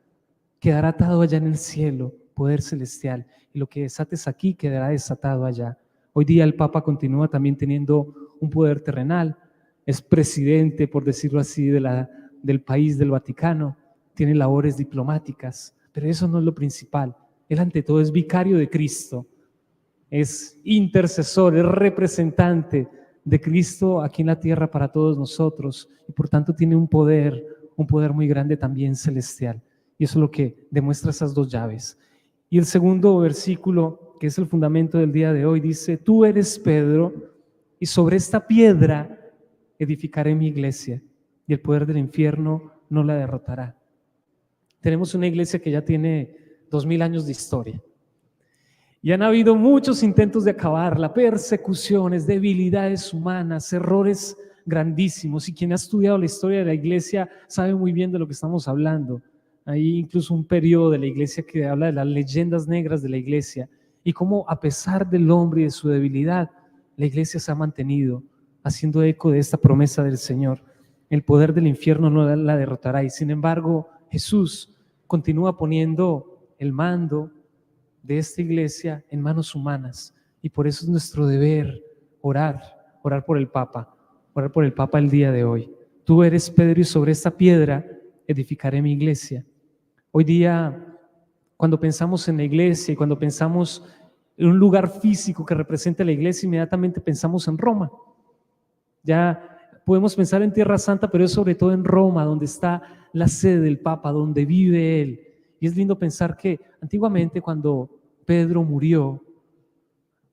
quedará atado allá en el cielo, poder celestial, y lo que desates aquí quedará desatado allá. Hoy día el Papa continúa también teniendo un poder terrenal, es presidente, por decirlo así, del país del Vaticano, tiene labores diplomáticas, pero eso no es lo principal. Él ante todo es vicario de Cristo, es intercesor, es representante de Cristo aquí en la tierra para todos nosotros, y por tanto tiene un poder muy grande también celestial, y eso es lo que demuestra esas 2 llaves. Y el segundo versículo, que es el fundamento del día de hoy, dice: tú eres Pedro, y sobre esta piedra edificaré mi iglesia, y el poder del infierno no la derrotará. Tenemos una iglesia que ya tiene 2000 años de historia, y han habido muchos intentos de acabarla, persecuciones, debilidades humanas, errores grandísimos, y quien ha estudiado la historia de la iglesia sabe muy bien de lo que estamos hablando. Hay incluso un periodo de la iglesia que habla de las leyendas negras de la iglesia, y cómo a pesar del hombre y de su debilidad, la iglesia se ha mantenido haciendo eco de esta promesa del Señor: el poder del infierno no la derrotará. Y sin embargo, Jesús continúa poniendo el mando de esta iglesia en manos humanas, y por eso es nuestro deber orar por el Papa, orar por el Papa el día de hoy. Tú eres Pedro, y sobre esta piedra edificaré mi iglesia. Hoy día, cuando pensamos en la iglesia y cuando pensamos en un lugar físico que represente la iglesia, inmediatamente pensamos en Roma. Ya podemos pensar en Tierra Santa, pero es sobre todo en Roma donde está la sede del Papa, donde vive él. Y es lindo pensar que antiguamente cuando Pedro murió,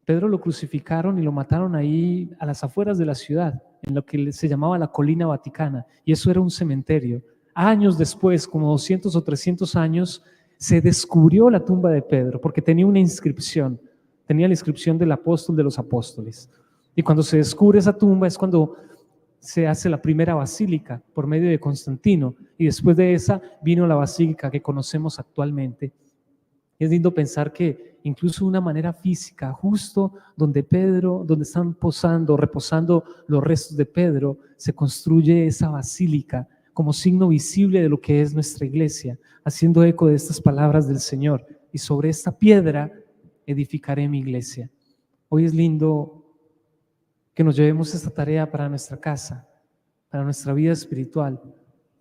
Pedro lo crucificaron y lo mataron ahí a las afueras de la ciudad, en lo que se llamaba la Colina Vaticana, y eso era un cementerio. Años después, como 200 o 300 años, se descubrió la tumba de Pedro, porque tenía una inscripción, tenía la inscripción del apóstol de los apóstoles. Y cuando se descubre esa tumba es cuando se hace la primera basílica por medio de Constantino, y después de esa vino la basílica que conocemos actualmente. Es lindo pensar que incluso de una manera física, justo donde están reposando los restos de Pedro, se construye esa basílica como signo visible de lo que es nuestra iglesia, haciendo eco de estas palabras del Señor: y sobre esta piedra edificaré mi iglesia. Hoy es lindo que nos llevemos esta tarea para nuestra casa, para nuestra vida espiritual,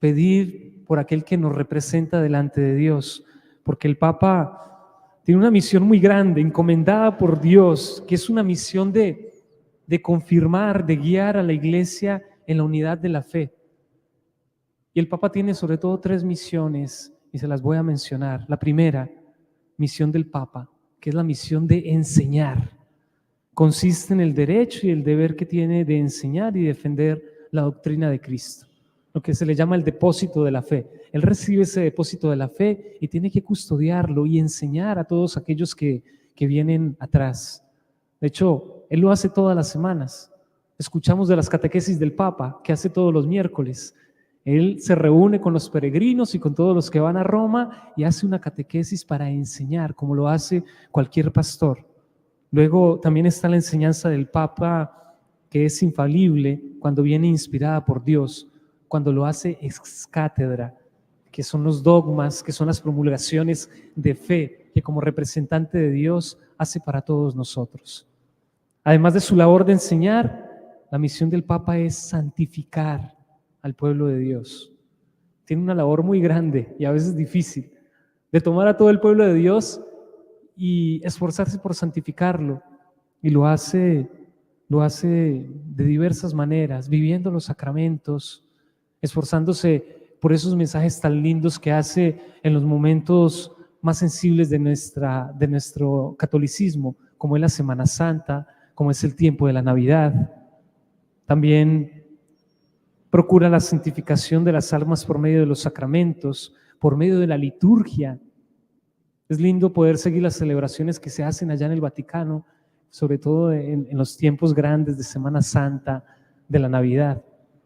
pedir por aquel que nos representa delante de Dios, porque el Papa tiene una misión muy grande, encomendada por Dios, que es una misión de confirmar, de guiar a la iglesia en la unidad de la fe. Y el Papa tiene sobre todo 3 misiones, y se las voy a mencionar. La primera misión del Papa, que es la misión de enseñar, consiste en el derecho y el deber que tiene de enseñar y defender la doctrina de Cristo, lo que se le llama el depósito de la fe. Él recibe ese depósito de la fe y tiene que custodiarlo y enseñar a todos aquellos que vienen atrás. De hecho, él lo hace todas las semanas. Escuchamos de las catequesis del Papa, que hace todos los miércoles. Él se reúne con los peregrinos y con todos los que van a Roma y hace una catequesis para enseñar, como lo hace cualquier pastor. Luego también está la enseñanza del Papa, que es infalible cuando viene inspirada por Dios, cuando lo hace ex cátedra, que son los dogmas, que son las promulgaciones de fe, que como representante de Dios hace para todos nosotros. Además de su labor de enseñar, la misión del Papa es santificar al pueblo de Dios. Tiene una labor muy grande y a veces difícil, de tomar a todo el pueblo de Dios y esforzarse por santificarlo, y lo hace de diversas maneras, viviendo los sacramentos, esforzándose por esos mensajes tan lindos que hace en los momentos más sensibles de nuestro catolicismo, como es la Semana Santa, como es el tiempo de la Navidad. También procura la santificación de las almas por medio de los sacramentos, por medio de la liturgia. Es lindo poder seguir las celebraciones que se hacen allá en el Vaticano, sobre todo en los tiempos grandes de Semana Santa, de la Navidad,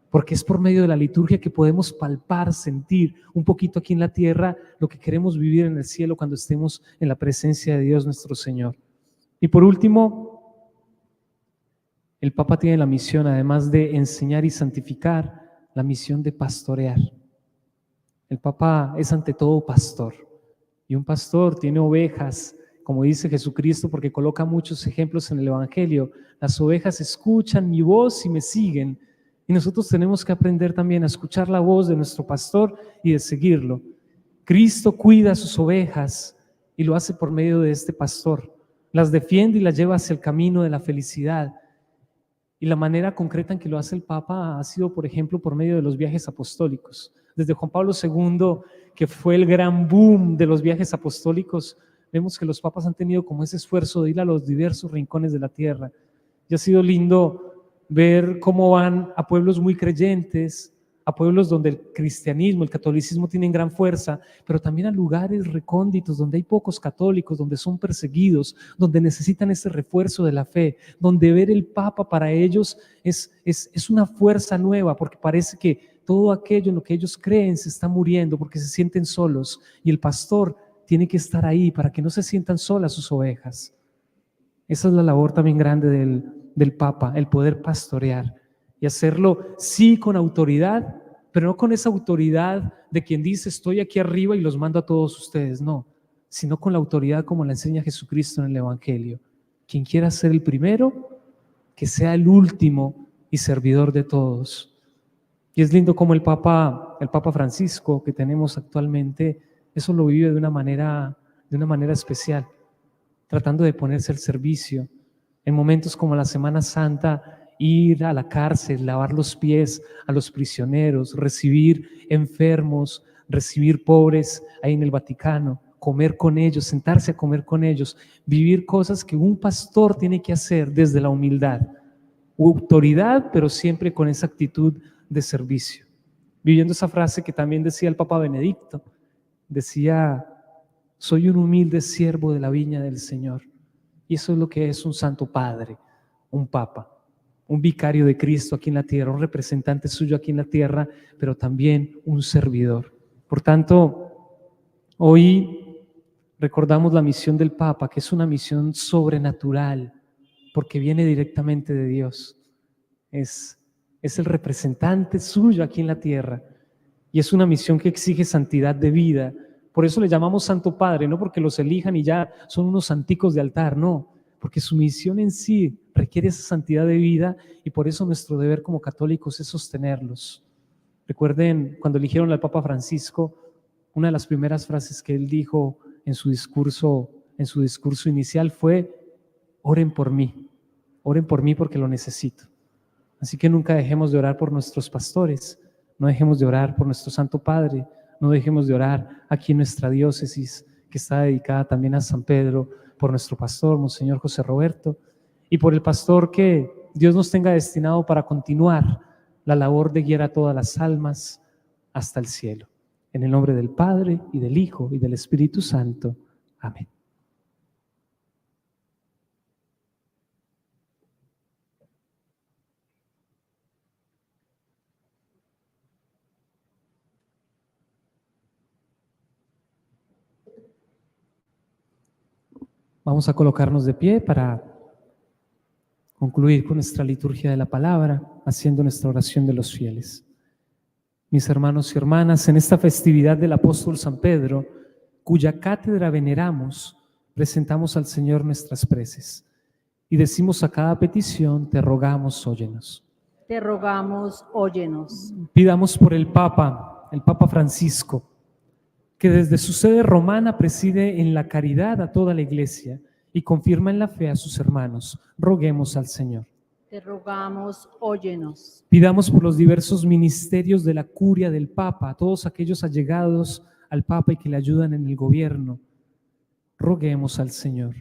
porque es por medio de la liturgia que podemos palpar, sentir un poquito aquí en la tierra lo que queremos vivir en el cielo cuando estemos en la presencia de Dios nuestro Señor. Y por último, el Papa tiene la misión, además de enseñar y santificar, la misión de pastorear. El Papa es ante todo pastor, y un pastor tiene ovejas, como dice Jesucristo, porque coloca muchos ejemplos en el Evangelio. Las ovejas escuchan mi voz y me siguen. Y nosotros tenemos que aprender también a escuchar la voz de nuestro pastor y de seguirlo. Cristo cuida a sus ovejas y lo hace por medio de este pastor. Las defiende y las lleva hacia el camino de la felicidad. Y la manera concreta en que lo hace el Papa ha sido, por ejemplo, por medio de los viajes apostólicos. Desde Juan Pablo II, que fue el gran boom de los viajes apostólicos, vemos que los papas han tenido como ese esfuerzo de ir a los diversos rincones de la tierra. Y ha sido lindo ver cómo van a pueblos muy creyentes, a pueblos donde el cristianismo, el catolicismo tienen gran fuerza, pero también a lugares recónditos donde hay pocos católicos, donde son perseguidos, donde necesitan ese refuerzo de la fe, donde ver el Papa para ellos es una fuerza nueva, porque parece que todo aquello en lo que ellos creen se está muriendo porque se sienten solos, y el pastor tiene que estar ahí para que no se sientan solas sus ovejas. Esa es la labor también grande del Papa, el poder pastorear y hacerlo sí con autoridad, pero no con esa autoridad de quien dice estoy aquí arriba y los mando a todos ustedes, no, sino con la autoridad como la enseña Jesucristo en el Evangelio. Quien quiera ser el primero, que sea el último y servidor de todos. Y es lindo como el Papa Francisco que tenemos actualmente, eso lo vive de una manera especial, tratando de ponerse al servicio. En momentos como la Semana Santa, ir a la cárcel, lavar los pies a los prisioneros, recibir enfermos, recibir pobres ahí en el Vaticano, comer con ellos, sentarse a comer con ellos, vivir cosas que un pastor tiene que hacer desde la humildad, autoridad, pero siempre con esa actitud de servicio. Viviendo esa frase que también decía el Papa Benedicto, decía: soy un humilde siervo de la viña del Señor. Y eso es lo que es un santo padre, un papa, un vicario de Cristo aquí en la tierra, un representante suyo aquí en la tierra, pero también un servidor. Por tanto, hoy recordamos la misión del Papa, que es una misión sobrenatural, porque viene directamente de Dios. Es el representante suyo aquí en la tierra, y es una misión que exige santidad de vida. Por eso le llamamos Santo Padre, no porque los elijan y ya son unos santicos de altar, no, porque su misión en sí requiere esa santidad de vida, y por eso nuestro deber como católicos es sostenerlos. Recuerden cuando eligieron al Papa Francisco, una de las primeras frases que él dijo en su discurso inicial fue: oren por mí porque lo necesito. Así que nunca dejemos de orar por nuestros pastores, no dejemos de orar por nuestro Santo Padre, no dejemos de orar aquí en nuestra diócesis, que está dedicada también a San Pedro, por nuestro pastor, Monseñor José Roberto, y por el pastor que Dios nos tenga destinado para continuar la labor de guiar a todas las almas hasta el cielo. En el nombre del Padre, y del Hijo, y del Espíritu Santo. Amén. Vamos a colocarnos de pie para concluir con nuestra liturgia de la palabra, haciendo nuestra oración de los fieles. Mis hermanos y hermanas, en esta festividad del apóstol San Pedro, cuya cátedra veneramos, presentamos al Señor nuestras preces y decimos a cada petición: te rogamos, óyenos. Te rogamos, óyenos. Pidamos por el Papa Francisco, que desde su sede romana preside en la caridad a toda la Iglesia y confirma en la fe a sus hermanos. Roguemos al Señor. Te rogamos, óyenos. Pidamos por los diversos ministerios de la curia del Papa, a todos aquellos allegados al Papa y que le ayudan en el gobierno. Roguemos al Señor.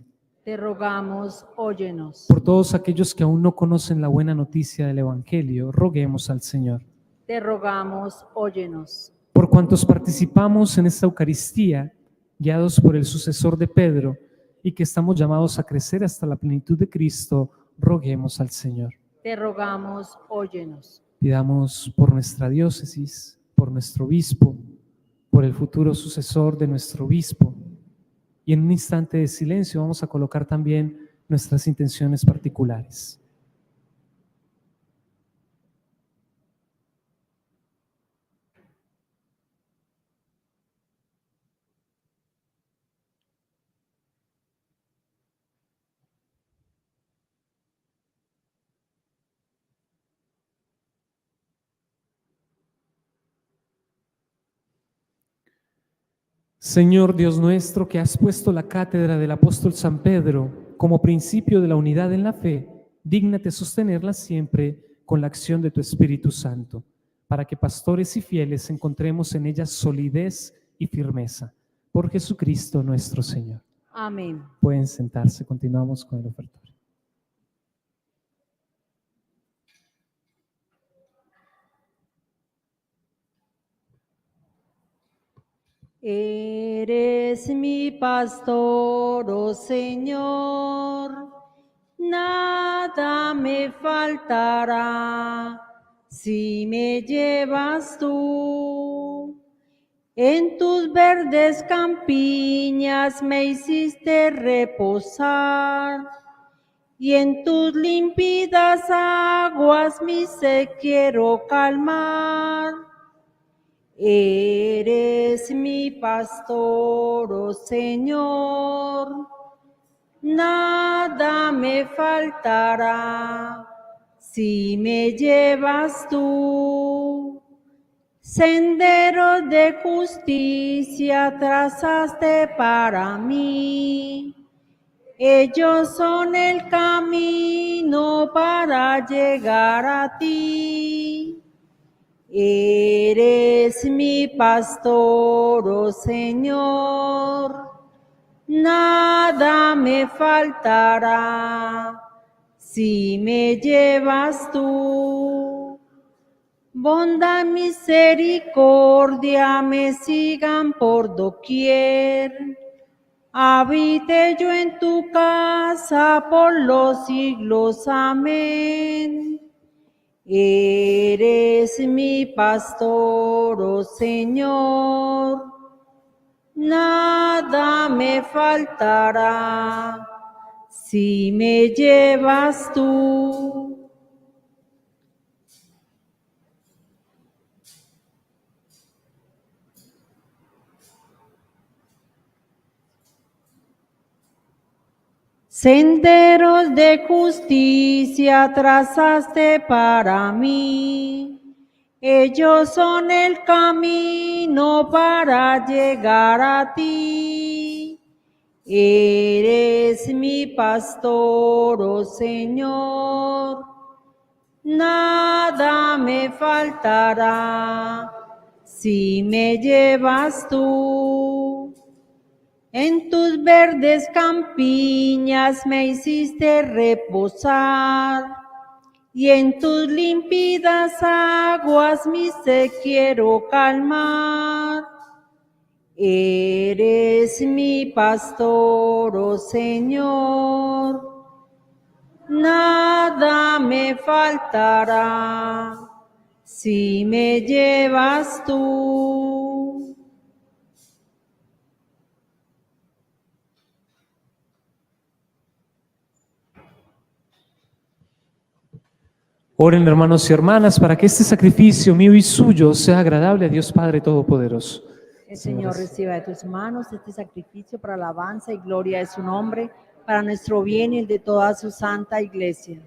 Te rogamos, óyenos. Por todos aquellos que aún no conocen la buena noticia del Evangelio, roguemos al Señor. Te rogamos, óyenos. Por cuantos participamos en esta Eucaristía, guiados por el sucesor de Pedro, y que estamos llamados a crecer hasta la plenitud de Cristo, roguemos al Señor. Te rogamos, óyenos. Pidamos por nuestra diócesis, por nuestro obispo, por el futuro sucesor de nuestro obispo. Y en un instante de silencio vamos a colocar también nuestras intenciones particulares. Señor Dios nuestro, que has puesto la cátedra del apóstol San Pedro como principio de la unidad en la fe, dígnate sostenerla siempre con la acción de tu Espíritu Santo, para que pastores y fieles encontremos en ella solidez y firmeza. Por Jesucristo nuestro Señor. Amén. Pueden sentarse, continuamos con el ofertorio. Eres mi pastor, oh Señor, nada me faltará si me llevas tú. En tus verdes campiñas me hiciste reposar, y en tus límpidas aguas mi sed quiero calmar. Eres mi pastor, oh Señor, nada me faltará si me llevas tú. Senderos de justicia trazaste para mí, ellos son el camino para llegar a ti. Eres mi pastor, oh Señor, nada me faltará si me llevas tú. Bondad, misericordia me sigan por doquier. Habite yo en tu casa por los siglos. Amén. Eres mi pastor, oh Señor, nada me faltará si me llevas tú. Senderos de justicia trazaste para mí. Ellos son el camino para llegar a ti. Eres mi pastor, oh Señor. Nada me faltará si me llevas tú. En tus verdes campiñas me hiciste reposar, y en tus límpidas aguas mi sed quiero calmar. Eres mi pastor, oh Señor, nada me faltará si me llevas tú. Oren, hermanos y hermanas, para que este sacrificio mío y suyo sea agradable a Dios Padre Todopoderoso. El Señor reciba de tus manos este sacrificio para alabanza y gloria de su nombre, para nuestro bien y el de toda su santa iglesia.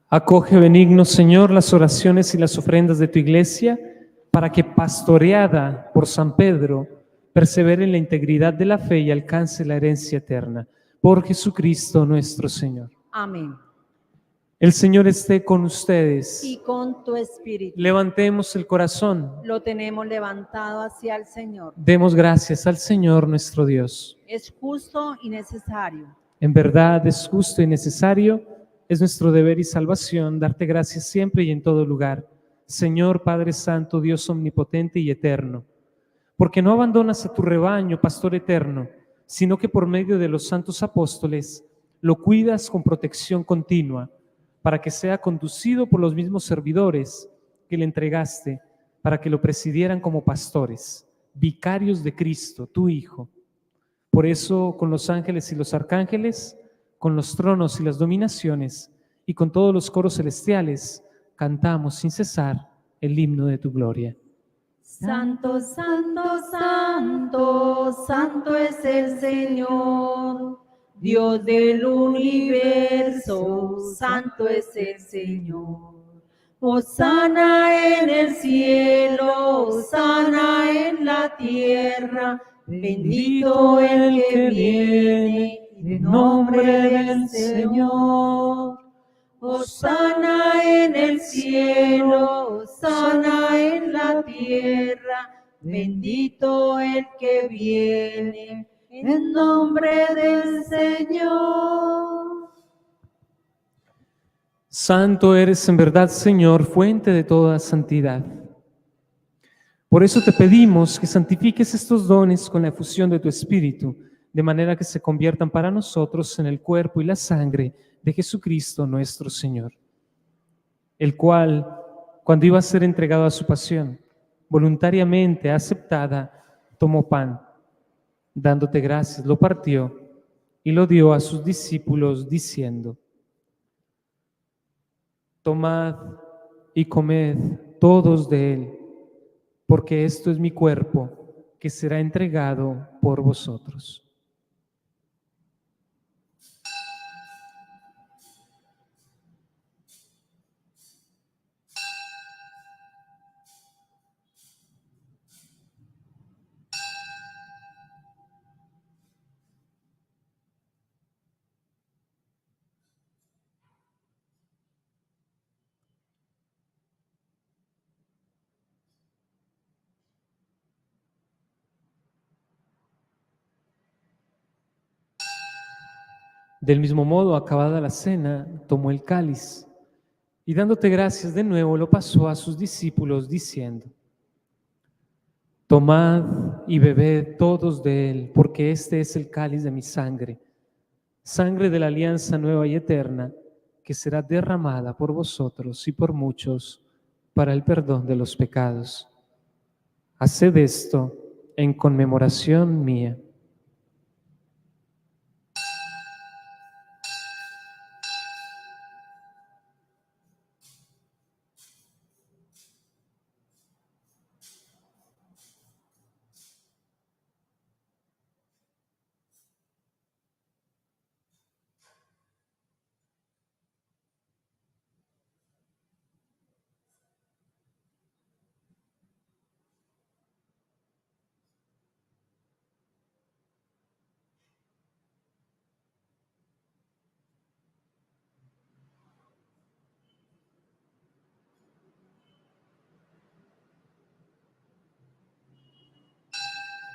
Acoge, benigno Señor, las oraciones y las ofrendas de tu iglesia, para que, pastoreada por San Pedro, persevere en la integridad de la fe y alcance la herencia eterna. Por Jesucristo nuestro Señor. Amén. El Señor esté con ustedes. Y con tu espíritu. Levantemos el corazón. Lo tenemos levantado hacia el Señor. Demos gracias al Señor nuestro Dios. Es justo y necesario. En verdad es justo y necesario, es nuestro deber y salvación darte gracias siempre y en todo lugar, Señor Padre Santo, Dios omnipotente y eterno, porque no abandonas a tu rebaño, pastor eterno, sino que por medio de los santos apóstoles lo cuidas con protección continua, para que sea conducido por los mismos servidores que le entregaste, para que lo presidieran como pastores, vicarios de Cristo, tu Hijo. Por eso, con los ángeles y los arcángeles, con los tronos y las dominaciones, y con todos los coros celestiales, cantamos sin cesar el himno de tu gloria. Santo, santo, santo, santo es el Señor, Dios del universo, santo es el Señor. Hosana en el cielo, hosana en la tierra, bendito el que viene en nombre del Señor. Hosana en el cielo, hosana en la tierra, bendito el que viene en nombre del Señor. Santo eres en verdad, Señor, fuente de toda santidad. Por eso te pedimos que santifiques estos dones con la efusión de tu Espíritu, de manera que se conviertan para nosotros en el cuerpo y la sangre de Jesucristo nuestro Señor, el cual, cuando iba a ser entregado a su pasión, voluntariamente aceptada, tomó pan, dándote gracias, lo partió y lo dio a sus discípulos, diciendo: tomad y comed todos de él, porque esto es mi cuerpo, que será entregado por vosotros. Del mismo modo, acabada la cena, tomó el cáliz y dándote gracias de nuevo, lo pasó a sus discípulos diciendo: Tomad y bebed todos de él, porque este es el cáliz de mi sangre, sangre de la alianza nueva y eterna, que será derramada por vosotros y por muchos para el perdón de los pecados. Haced esto en conmemoración mía.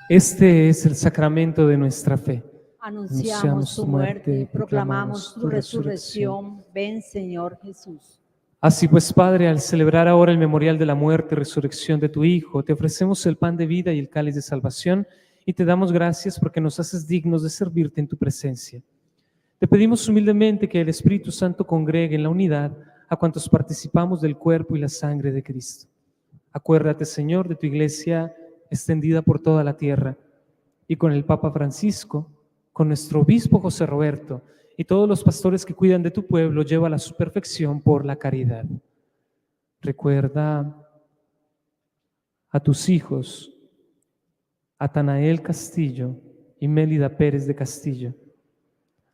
Este es el sacramento de nuestra fe. Anunciamos tu muerte y proclamamos tu resurrección. Ven, Señor Jesús. Así pues, Padre, al celebrar ahora el memorial de la muerte y resurrección de tu Hijo, te ofrecemos el pan de vida y el cáliz de salvación y te damos gracias porque nos haces dignos de servirte en tu presencia. Te pedimos humildemente que el Espíritu Santo congregue en la unidad a cuantos participamos del cuerpo y la sangre de Cristo. Acuérdate, Señor, de tu iglesia extendida por toda la tierra y con el Papa Francisco, con nuestro obispo José Roberto y todos los pastores que cuidan de tu pueblo, llévala a su perfección por la caridad. Recuerda a tus hijos, Atanael Castillo y Mélida Pérez de Castillo,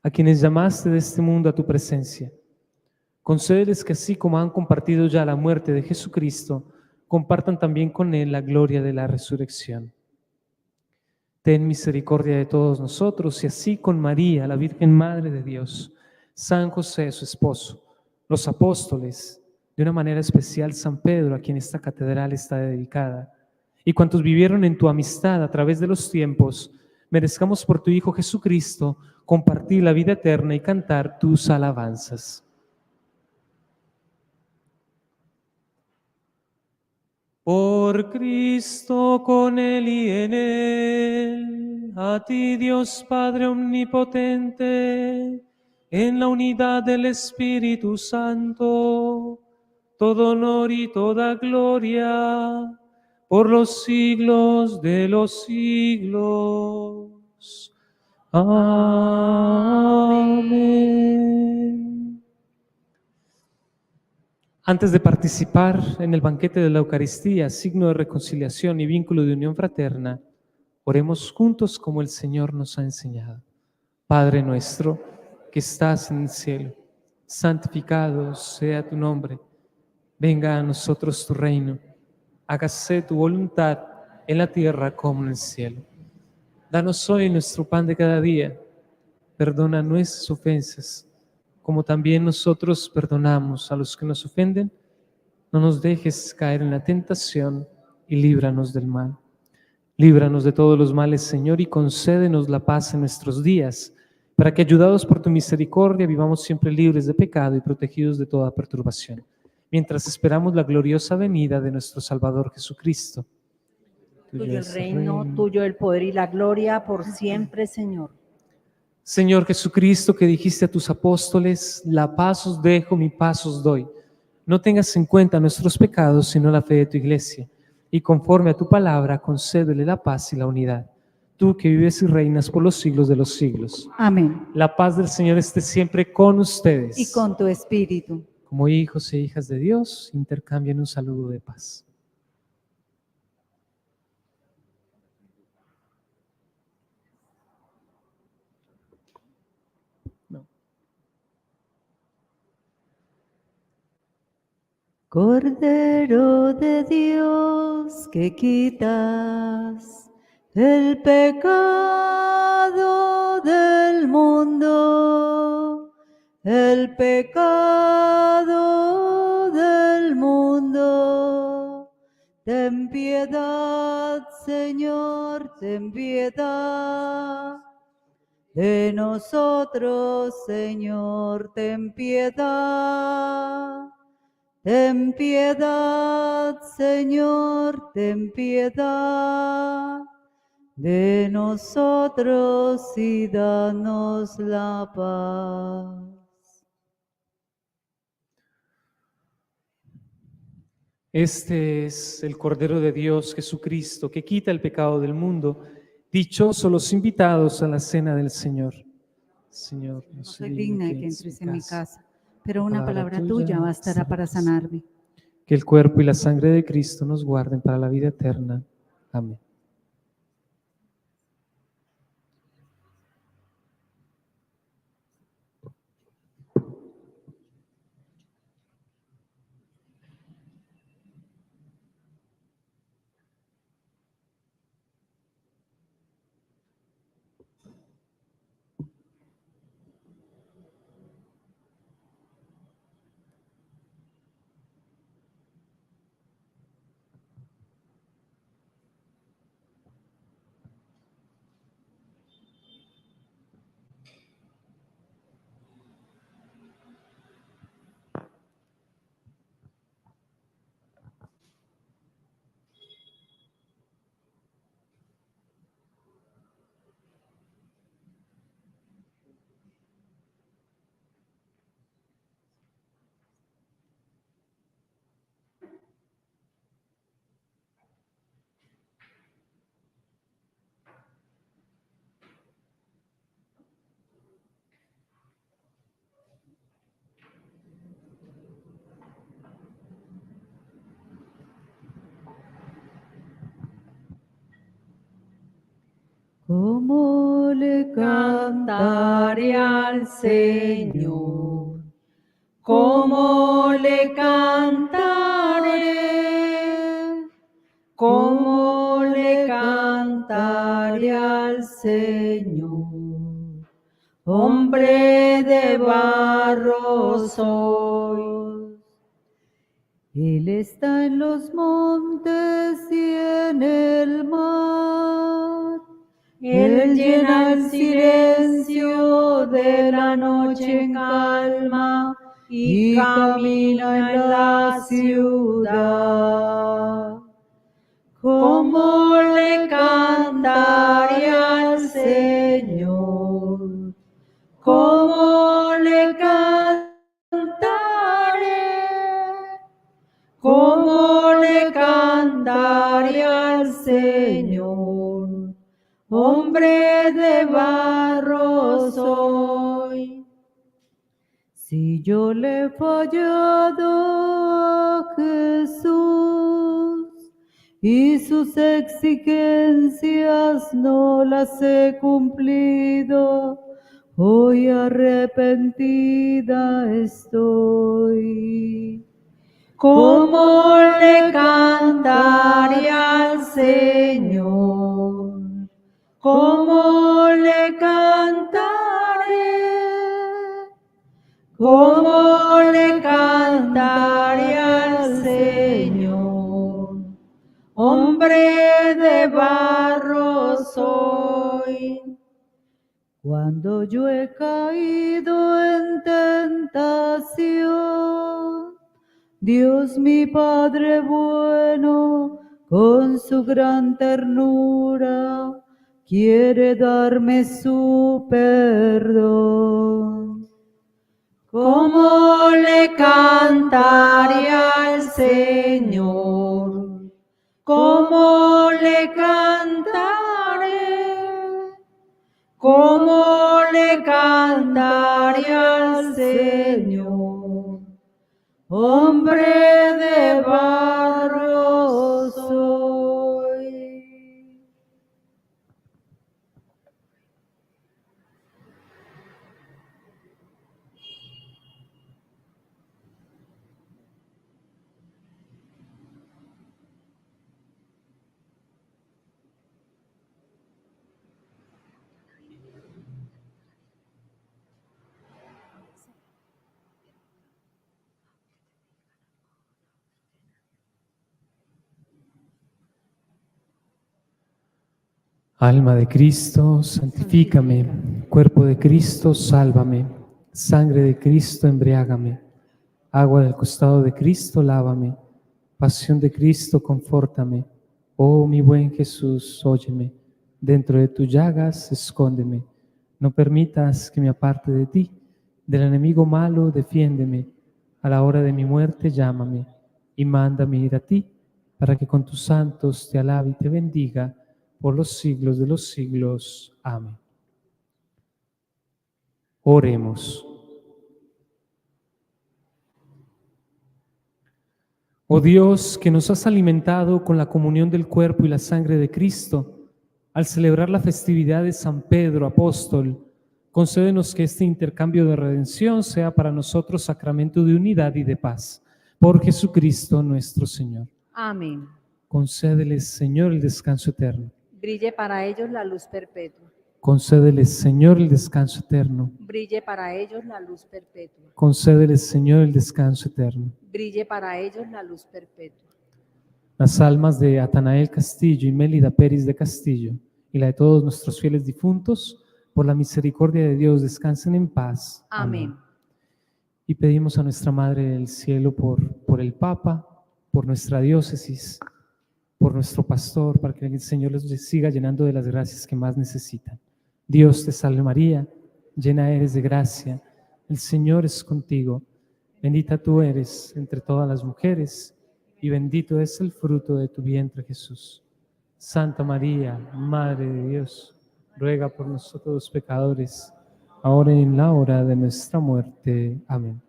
a quienes llamaste de este mundo a tu presencia. Concédeles que así como han compartido ya la muerte de Jesucristo, compartan también con Él la gloria de la resurrección. Ten misericordia de todos nosotros y así con María, la Virgen Madre de Dios, San José, su esposo, los apóstoles, de una manera especial San Pedro, a quien esta catedral está dedicada, y cuantos vivieron en tu amistad a través de los tiempos, merezcamos por tu Hijo Jesucristo compartir la vida eterna y cantar tus alabanzas. Por Cristo, con Él y en Él, a ti Dios Padre Omnipotente, en la unidad del Espíritu Santo, todo honor y toda gloria, por los siglos de los siglos. Amén. Antes de participar en el banquete de la Eucaristía, signo de reconciliación y vínculo de unión fraterna, oremos juntos como el Señor nos ha enseñado. Padre nuestro, que estás en el cielo, santificado sea tu nombre. Venga a nosotros tu reino. Hágase tu voluntad en la tierra como en el cielo. Danos hoy nuestro pan de cada día. Perdona nuestras ofensas, como también nosotros perdonamos a los que nos ofenden. No nos dejes caer en la tentación y líbranos del mal. Líbranos de todos los males, Señor, y concédenos la paz en nuestros días, para que, ayudados por tu misericordia, vivamos siempre libres de pecado y protegidos de toda perturbación, mientras esperamos la gloriosa venida de nuestro Salvador Jesucristo. Tuyo el reino, tuyo el poder y la gloria por siempre, Señor. Señor Jesucristo, que dijiste a tus apóstoles: la paz os dejo, mi paz os doy. No tengas en cuenta nuestros pecados, sino la fe de tu iglesia. Y conforme a tu palabra, concédele la paz y la unidad. Tú que vives y reinas por los siglos de los siglos. Amén. La paz del Señor esté siempre con ustedes. Y con tu espíritu. Como hijos e hijas de Dios, intercambien un saludo de paz. Cordero de Dios, que quitas el pecado del mundo, el pecado del mundo. Ten piedad, Señor, ten piedad. De nosotros, Señor, ten piedad. Ten piedad, Señor, ten piedad de nosotros y danos la paz. Este es el Cordero de Dios, Jesucristo, que quita el pecado del mundo. Dichosos los invitados a la cena del Señor. Señor, No soy digna de que entres en mi casa, pero una palabra tuya tuya bastará para sanarme. Que el cuerpo y la sangre de Cristo nos guarden para la vida eterna. Amén. ¿Cómo le cantaré al Señor? ¿Cómo le cantaré? ¿Cómo le cantaré al Señor? Hombre de barro soy. Él está en los montes y en el mar. Él llena el silencio de la noche en calma y camina en la ciudad. ¿Cómo le cantaré al Señor? ¿Cómo le cantaré? ¿Cómo le cantaré al Señor? Hombre de barro soy. Si yo le he fallado a Jesús y sus exigencias no las he cumplido, hoy arrepentida estoy. ¿Cómo le cantaré al Señor? ¿Cómo le cantaré? ¿Cómo le cantaré al Señor? Hombre de barro soy. Cuando yo he caído en tentación, Dios mi Padre bueno, con su gran ternura, quiere darme su perdón. ¿Cómo le cantaré al Señor? ¿Cómo le cantaré? ¿Cómo le cantaré al Señor? Hombre de barro soy. Alma de Cristo, santifícame. Cuerpo de Cristo, sálvame. Sangre de Cristo, embriágame. Agua del costado de Cristo, lávame. Pasión de Cristo, confórtame. Oh, mi buen Jesús, óyeme. Dentro de tus llagas, escóndeme. No permitas que me aparte de ti. Del enemigo malo, defiéndeme. A la hora de mi muerte, llámame. Y mándame ir a ti, para que con tus santos te alabe y te bendiga por los siglos de los siglos. Amén. Oremos. Oh Dios, que nos has alimentado con la comunión del cuerpo y la sangre de Cristo, al celebrar la festividad de San Pedro, apóstol, concédenos que este intercambio de redención sea para nosotros sacramento de unidad y de paz. Por Jesucristo nuestro Señor. Amén. Concédeles, Señor, el descanso eterno. Brille para ellos la luz perpetua. Concédeles, Señor, el descanso eterno. Brille para ellos la luz perpetua. Concédeles, Señor, el descanso eterno. Brille para ellos la luz perpetua. Las almas de Atanael Castillo y Mélida Pérez de Castillo y la de todos nuestros fieles difuntos, por la misericordia de Dios, descansen en paz. Amén. Y pedimos a nuestra Madre del Cielo por el Papa, por nuestra diócesis, por nuestro pastor, para que el Señor les siga llenando de las gracias que más necesitan. Dios te salve María, llena eres de gracia, el Señor es contigo, bendita tú eres entre todas las mujeres, y bendito es el fruto de tu vientre, Jesús. Santa María, Madre de Dios, ruega por nosotros los pecadores, ahora y en la hora de nuestra muerte. Amén.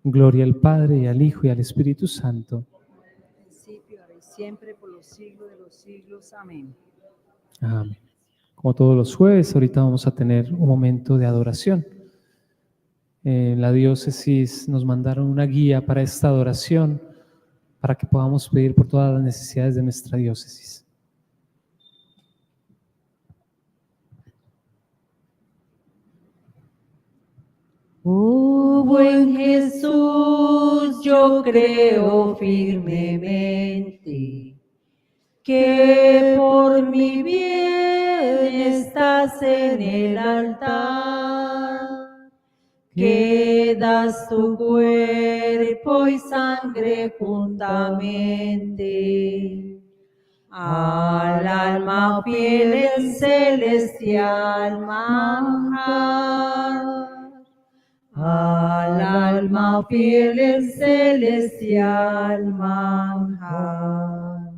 Gloria al Padre, y al Hijo, y al Espíritu Santo. Principio, ahora y siempre, por los siglos de los siglos. Amén. Amén. Como todos los jueves, ahorita vamos a tener un momento de adoración. En la diócesis nos mandaron una guía para esta adoración, para que podamos pedir por todas las necesidades de nuestra diócesis. Oh buen Jesús, yo creo firmemente que por mi bien estás en el altar, que das tu cuerpo y sangre juntamente al alma fiel el celestial manjar. Al alma fiel el celestial manjar.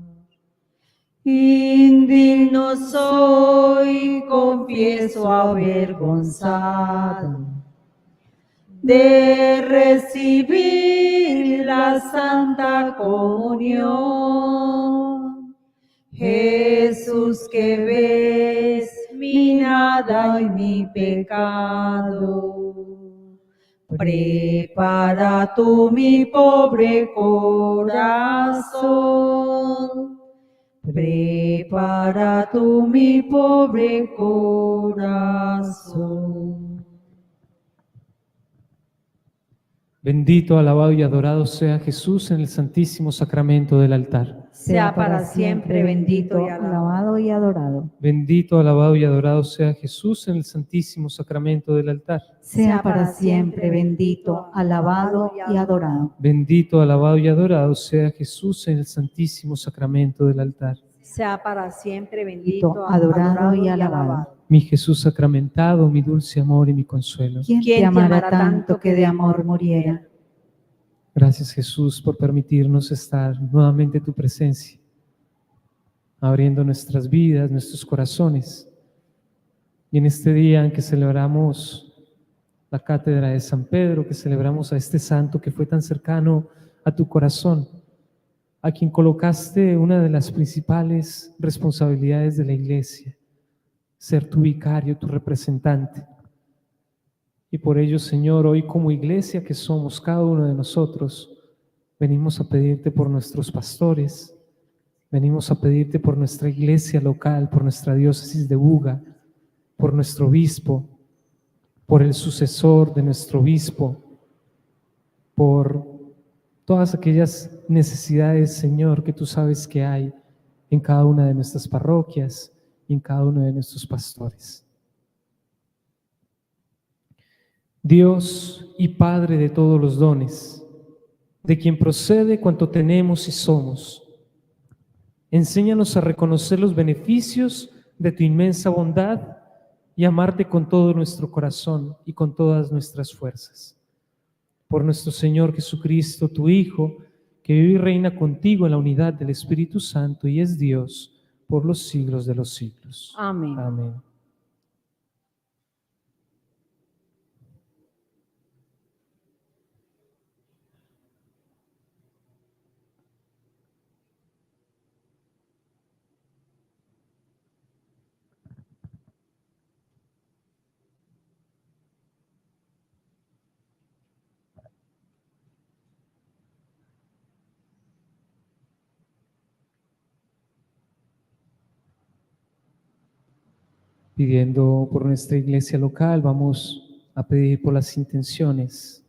Indigno soy, confieso avergonzado, de recibir la Santa Comunión. Jesús, que ves mi nada y mi pecado, prepara tú mi pobre corazón, prepara tú mi pobre corazón. Bendito, alabado y adorado sea Jesús en el santísimo sacramento del altar. Sea para siempre bendito, alabado y adorado. Bendito, alabado y adorado sea Jesús en el santísimo sacramento del altar. Sea para siempre bendito, alabado y adorado. Bendito, alabado y adorado sea Jesús en el santísimo sacramento del altar. Sea para siempre bendito, Adorado y alabado. Mi Jesús sacramentado, mi dulce amor y mi consuelo. ¿Quién te amará tanto que de amor muriera? Gracias, Jesús, por permitirnos estar nuevamente en tu presencia, abriendo nuestras vidas, nuestros corazones. Y en este día en que celebramos la cátedra de San Pedro, que celebramos a este santo que fue tan cercano a tu corazón, a quien colocaste una de las principales responsabilidades de la Iglesia, ser tu vicario, tu representante. Y por ello, Señor, hoy como iglesia que somos, cada uno de nosotros, venimos a pedirte por nuestros pastores, venimos a pedirte por nuestra iglesia local, por nuestra diócesis de Buga, por nuestro obispo, por el sucesor de nuestro obispo, por todas aquellas necesidades, Señor, que tú sabes que hay en cada una de nuestras parroquias y en cada uno de nuestros pastores. Dios y Padre de todos los dones, de quien procede cuanto tenemos y somos, enséñanos a reconocer los beneficios de tu inmensa bondad y amarte con todo nuestro corazón y con todas nuestras fuerzas. Por nuestro Señor Jesucristo, tu Hijo, que vive y reina contigo en la unidad del Espíritu Santo y es Dios por los siglos de los siglos. Amén. Amén. Pidiendo por nuestra iglesia local, vamos a pedir por las intenciones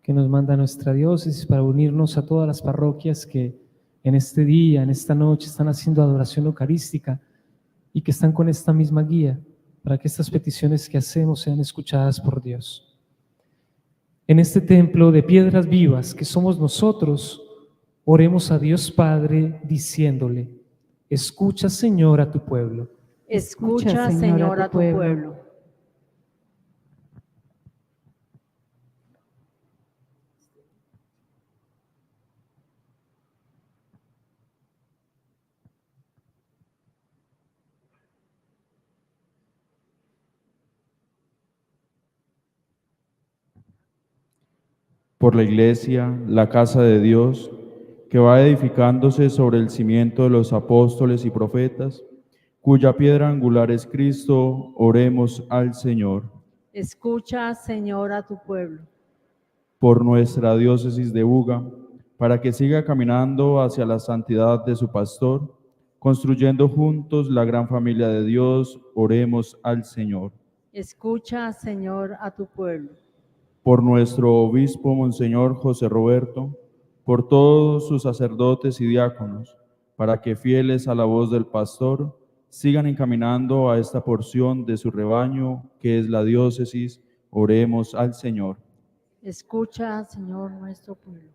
que nos manda nuestra diócesis para unirnos a todas las parroquias que en este día, en esta noche, están haciendo adoración eucarística y que están con esta misma guía para que estas peticiones que hacemos sean escuchadas por Dios. En este templo de piedras vivas que somos nosotros, oremos a Dios Padre diciéndole: escucha, Señor, a tu pueblo. Escucha, Señor, a tu pueblo. Por la Iglesia, la casa de Dios, que va edificándose sobre el cimiento de los apóstoles y profetas, cuya piedra angular es Cristo, oremos al Señor. Escucha, Señor, a tu pueblo. Por nuestra diócesis de Buga, para que siga caminando hacia la santidad de su pastor, construyendo juntos la gran familia de Dios, oremos al Señor. Escucha, Señor, a tu pueblo. Por nuestro obispo Monseñor José Roberto, por todos sus sacerdotes y diáconos, para que fieles a la voz del pastor, sigan encaminando a esta porción de su rebaño, que es la diócesis, oremos al Señor. Escucha, Señor, nuestro pueblo.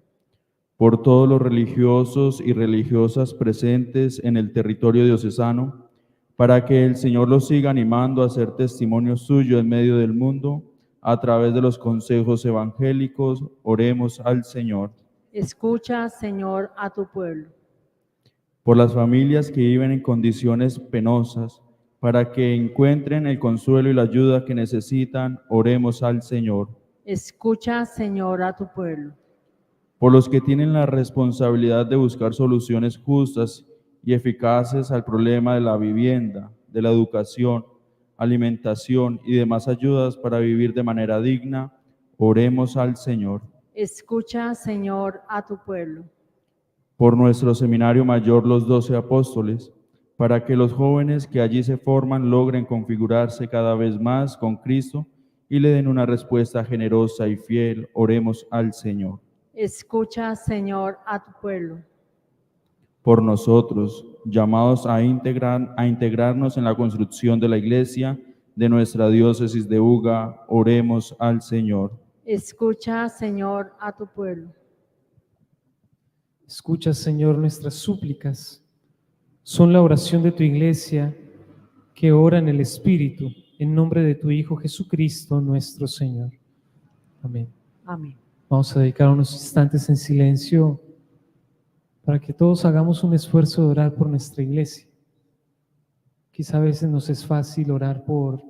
Por todos los religiosos y religiosas presentes en el territorio diocesano, para que el Señor los siga animando a ser testimonio suyo en medio del mundo, a través de los consejos evangélicos, oremos al Señor. Escucha, Señor, a tu pueblo. Por las familias que viven en condiciones penosas, para que encuentren el consuelo y la ayuda que necesitan, oremos al Señor. Escucha, Señor, a tu pueblo. Por los que tienen la responsabilidad de buscar soluciones justas y eficaces al problema de la vivienda, de la educación, alimentación y demás ayudas para vivir de manera digna, oremos al Señor. Escucha, Señor, a tu pueblo. Por nuestro seminario mayor, los 12 apóstoles, para que los jóvenes que allí se forman logren configurarse cada vez más con Cristo y le den una respuesta generosa y fiel, oremos al Señor. Escucha, Señor, a tu pueblo. Por nosotros, llamados a integrarnos en la construcción de la Iglesia de nuestra diócesis de Buga, oremos al Señor. Escucha, Señor, a tu pueblo. Escucha, Señor, nuestras súplicas. Son la oración de tu iglesia que ora en el Espíritu, en nombre de tu Hijo Jesucristo, nuestro Señor. Amén. Amén. Vamos a dedicar unos instantes en silencio para que todos hagamos un esfuerzo de orar por nuestra iglesia. Quizá a veces nos es fácil orar por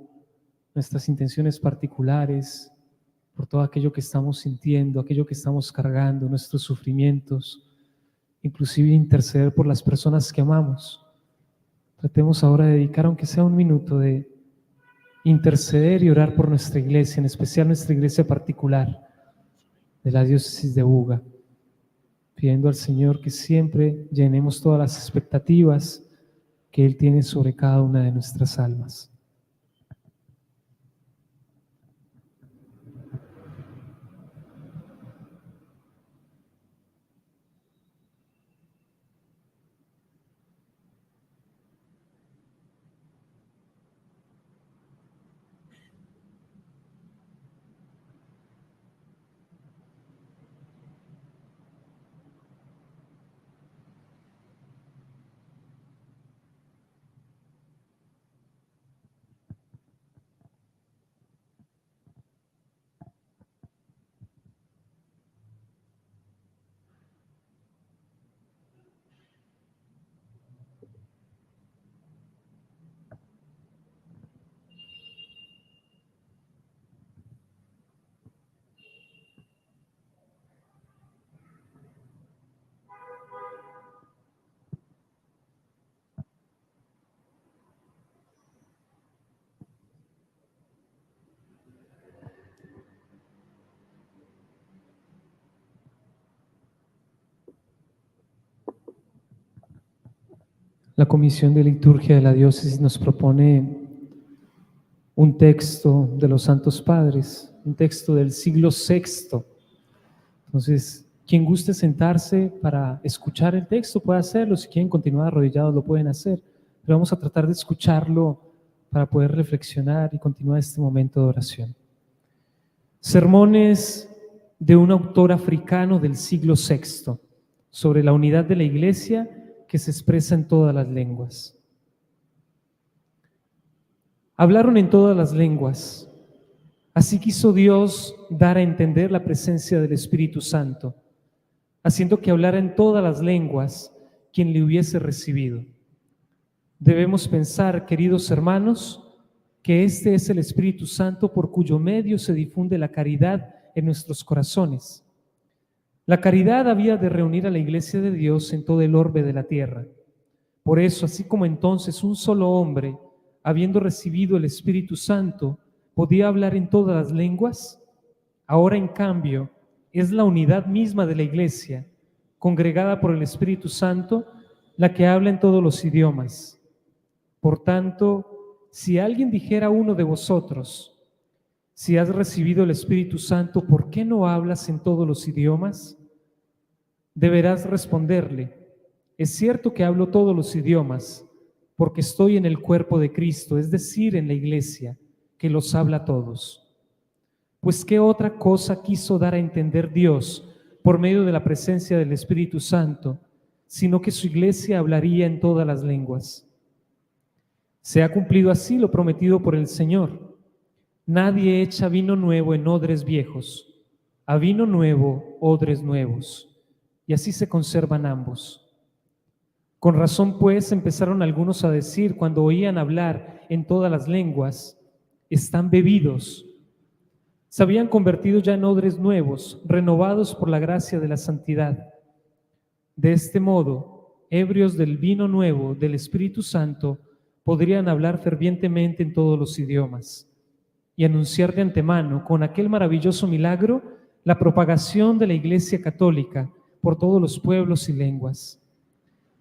nuestras intenciones particulares, por todo aquello que estamos sintiendo, aquello que estamos cargando, nuestros sufrimientos, inclusive interceder por las personas que amamos. Tratemos ahora de dedicar, aunque sea un minuto, de interceder y orar por nuestra iglesia, en especial nuestra iglesia particular de la diócesis de Buga, pidiendo al Señor que siempre llenemos todas las expectativas que Él tiene sobre cada una de nuestras almas. La Comisión de Liturgia de la Diócesis nos propone un texto de los Santos Padres, un texto del siglo VI. Entonces, quien guste sentarse para escuchar el texto puede hacerlo, si quieren continuar arrodillados lo pueden hacer, pero vamos a tratar de escucharlo para poder reflexionar y continuar este momento de oración. Sermones de un autor africano del siglo VI sobre la unidad de la Iglesia que se expresa en todas las lenguas. Hablaron en todas las lenguas. Así quiso Dios dar a entender la presencia del Espíritu Santo, haciendo que hablara en todas las lenguas quien le hubiese recibido. Debemos pensar, queridos hermanos, que este es el Espíritu Santo por cuyo medio se difunde la caridad en nuestros corazones. La caridad había de reunir a la Iglesia de Dios en todo el orbe de la tierra. Por eso, así como entonces un solo hombre, habiendo recibido el Espíritu Santo, podía hablar en todas las lenguas, ahora en cambio es la unidad misma de la Iglesia, congregada por el Espíritu Santo, la que habla en todos los idiomas. Por tanto, si alguien dijera a uno de vosotros, si has recibido el Espíritu Santo, ¿por qué no hablas en todos los idiomas? Deberás responderle, es cierto que hablo todos los idiomas, porque estoy en el cuerpo de Cristo, es decir, en la Iglesia, que los habla a todos. Pues ¿qué otra cosa quiso dar a entender Dios por medio de la presencia del Espíritu Santo, sino que su Iglesia hablaría en todas las lenguas? Se ha cumplido así lo prometido por el Señor. Nadie echa vino nuevo en odres viejos, a vino nuevo odres nuevos, y así se conservan ambos. Con razón, pues, empezaron algunos a decir cuando oían hablar en todas las lenguas, están bebidos. Se habían convertido ya en odres nuevos, renovados por la gracia de la santidad. De este modo, ebrios del vino nuevo del Espíritu Santo, podrían hablar fervientemente en todos los idiomas y anunciar de antemano, con aquel maravilloso milagro, la propagación de la Iglesia Católica por todos los pueblos y lenguas.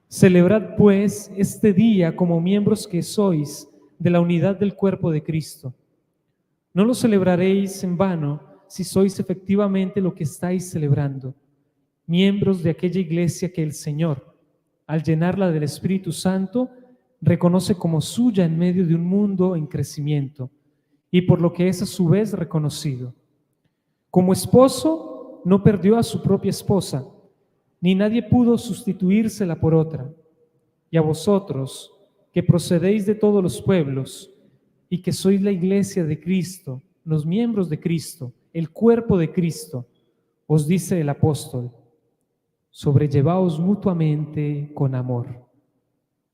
Celebrad, pues, este día como miembros que sois de la unidad del cuerpo de Cristo. No lo celebraréis en vano si sois efectivamente lo que estáis celebrando, miembros de aquella Iglesia que el Señor, al llenarla del Espíritu Santo, reconoce como suya en medio de un mundo en crecimiento y por lo que es a su vez reconocido. Como esposo no perdió a su propia esposa, ni nadie pudo sustituírsela por otra. Y a vosotros, que procedéis de todos los pueblos y que sois la Iglesia de Cristo, los miembros de Cristo, el cuerpo de Cristo, os dice el apóstol, sobrellevaos mutuamente con amor.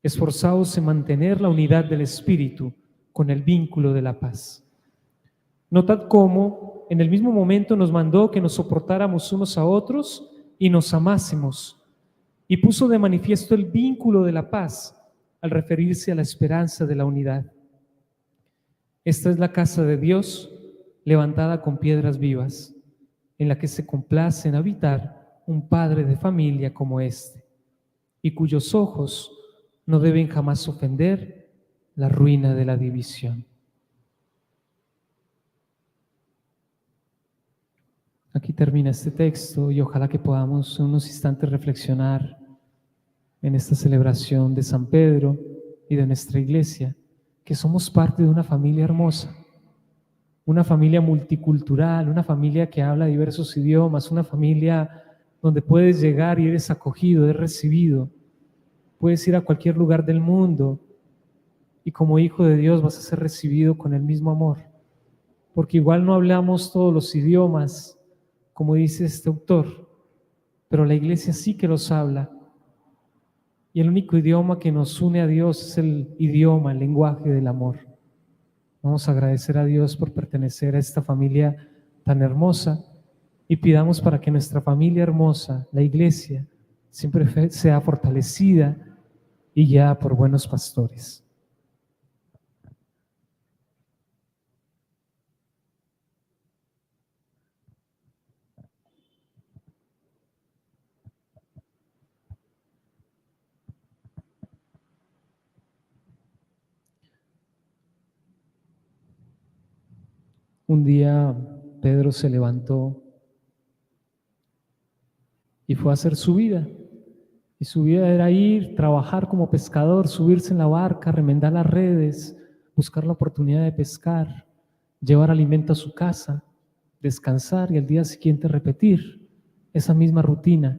Esforzaos en mantener la unidad del Espíritu con el vínculo de la paz. Notad cómo en el mismo momento nos mandó que nos soportáramos unos a otros y nos amásemos, y puso de manifiesto el vínculo de la paz al referirse a la esperanza de la unidad. Esta es la casa de Dios, levantada con piedras vivas, en la que se complace en habitar un padre de familia como este, y cuyos ojos no deben jamás ofender la ruina de la división. Aquí termina este texto y ojalá que podamos en unos instantes reflexionar en esta celebración de San Pedro y de nuestra Iglesia, que somos parte de una familia hermosa, una familia multicultural, una familia que habla diversos idiomas, una familia donde puedes llegar y eres acogido, eres recibido. Puedes ir a cualquier lugar del mundo y como hijo de Dios vas a ser recibido con el mismo amor, porque igual no hablamos todos los idiomas, como dice este autor, pero la Iglesia sí que los habla. Y el único idioma que nos une a Dios es el idioma, el lenguaje del amor. Vamos a agradecer a Dios por pertenecer a esta familia tan hermosa y pidamos para que nuestra familia hermosa, la Iglesia, siempre sea fortalecida y guiada por buenos pastores. Un día Pedro se levantó y fue a hacer su vida. Y su vida era ir, trabajar como pescador, subirse en la barca, remendar las redes, buscar la oportunidad de pescar, llevar alimento a su casa, descansar y al día siguiente repetir esa misma rutina.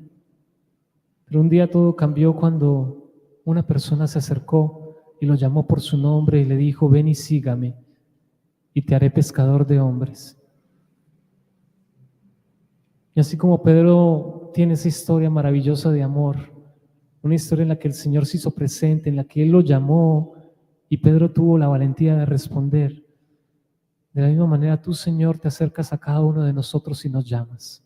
Pero un día todo cambió cuando una persona se acercó y lo llamó por su nombre y le dijo: ven y sígame y te haré pescador de hombres. Y así como Pedro tiene esa historia maravillosa de amor, una historia en la que el Señor se hizo presente, en la que Él lo llamó y Pedro tuvo la valentía de responder, de la misma manera tú, Señor, te acercas a cada uno de nosotros y nos llamas.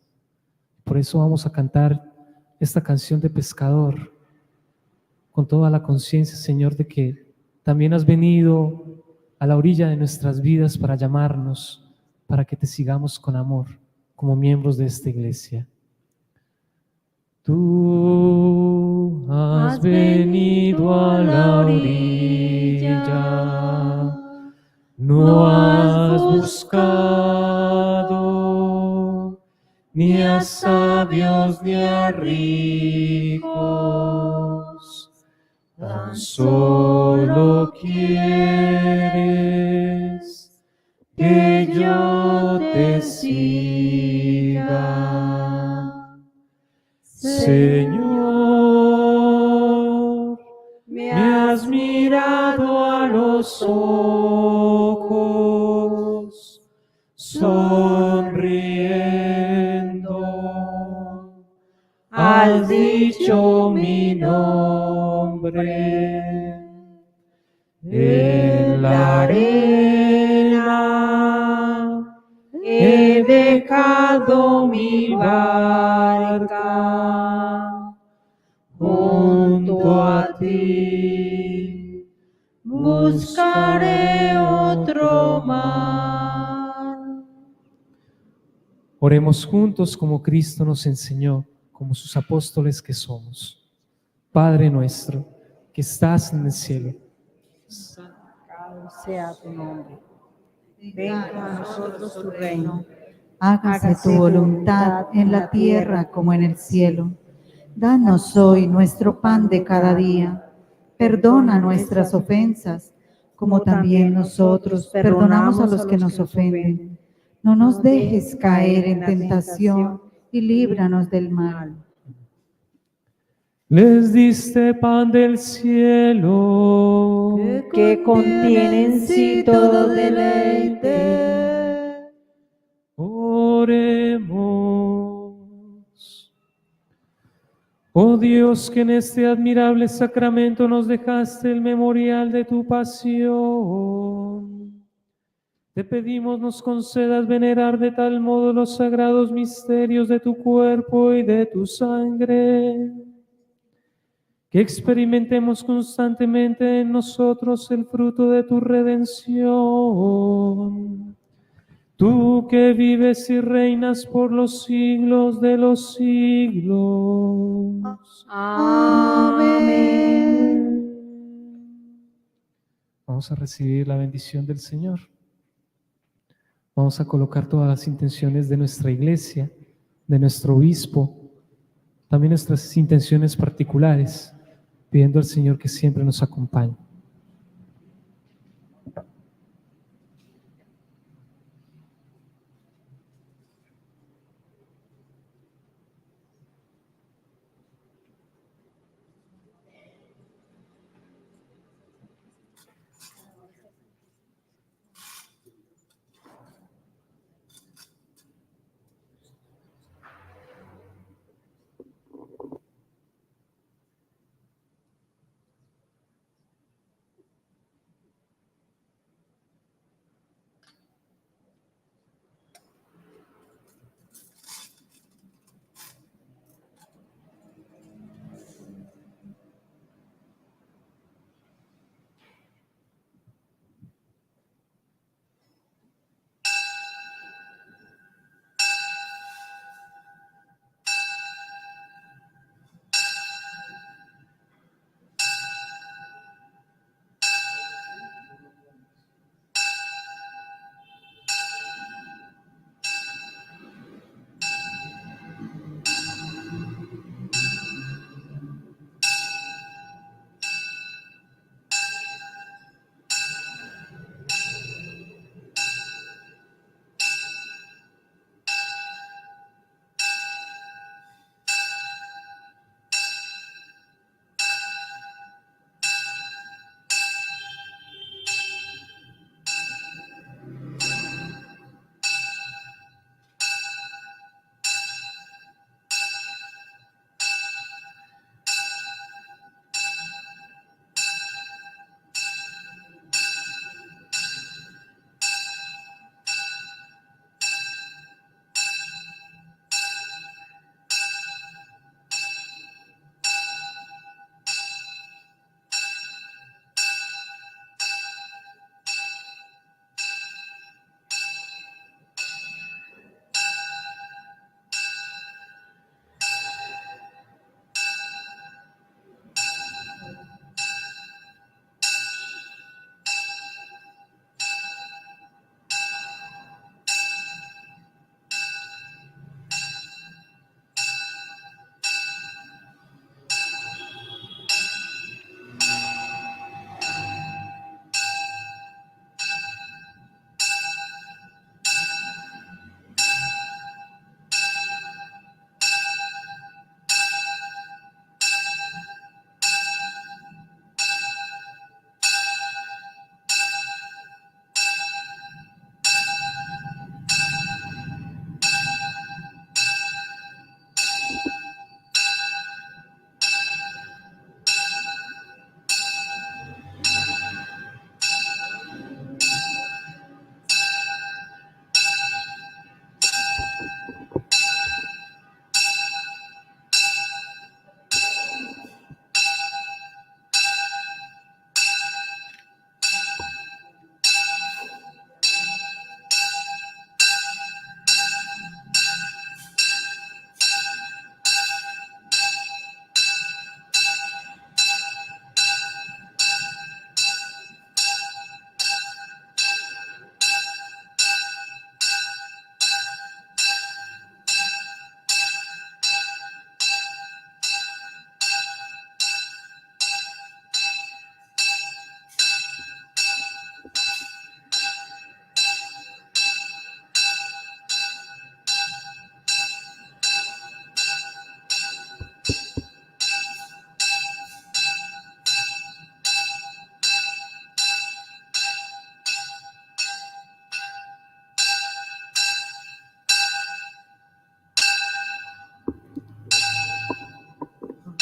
Por eso vamos a cantar esta canción de pescador, con toda la conciencia, Señor, de que también has venido a la orilla de nuestras vidas para llamarnos, para que te sigamos con amor, como miembros de esta iglesia. Tú has venido a la orilla, no has buscado ni a sabios ni a ricos, tan solo quieres que yo te siga. Señor, me has mirado a los ojos, sonriendo, has dicho mi nombre. En la arena he dejado mi barca, junto a ti buscaré otro mar. Oremos juntos como Cristo nos enseñó, como sus apóstoles que somos. Padre nuestro, que estás en el cielo, santificado sea tu nombre. Venga a nosotros tu reino. Hágase tu voluntad en la tierra como en el cielo. Danos hoy nuestro pan de cada día. Perdona nuestras ofensas, como también nosotros perdonamos a los que nos ofenden. No nos dejes caer en tentación y líbranos del mal. les diste pan del cielo, Que contiene en sí todo deleite. oremos. Oh Dios, que en este admirable sacramento nos dejaste el memorial de tu pasión, te pedimos nos concedas venerar de tal modo los sagrados misterios de tu cuerpo y de tu sangre, que experimentemos constantemente en nosotros el fruto de tu redención. Tú que vives y reinas por los siglos de los siglos. Amén. Vamos a recibir la bendición del Señor. Vamos a colocar todas las intenciones de nuestra iglesia, de nuestro obispo, también nuestras intenciones particulares, pidiendo al Señor que siempre nos acompañe.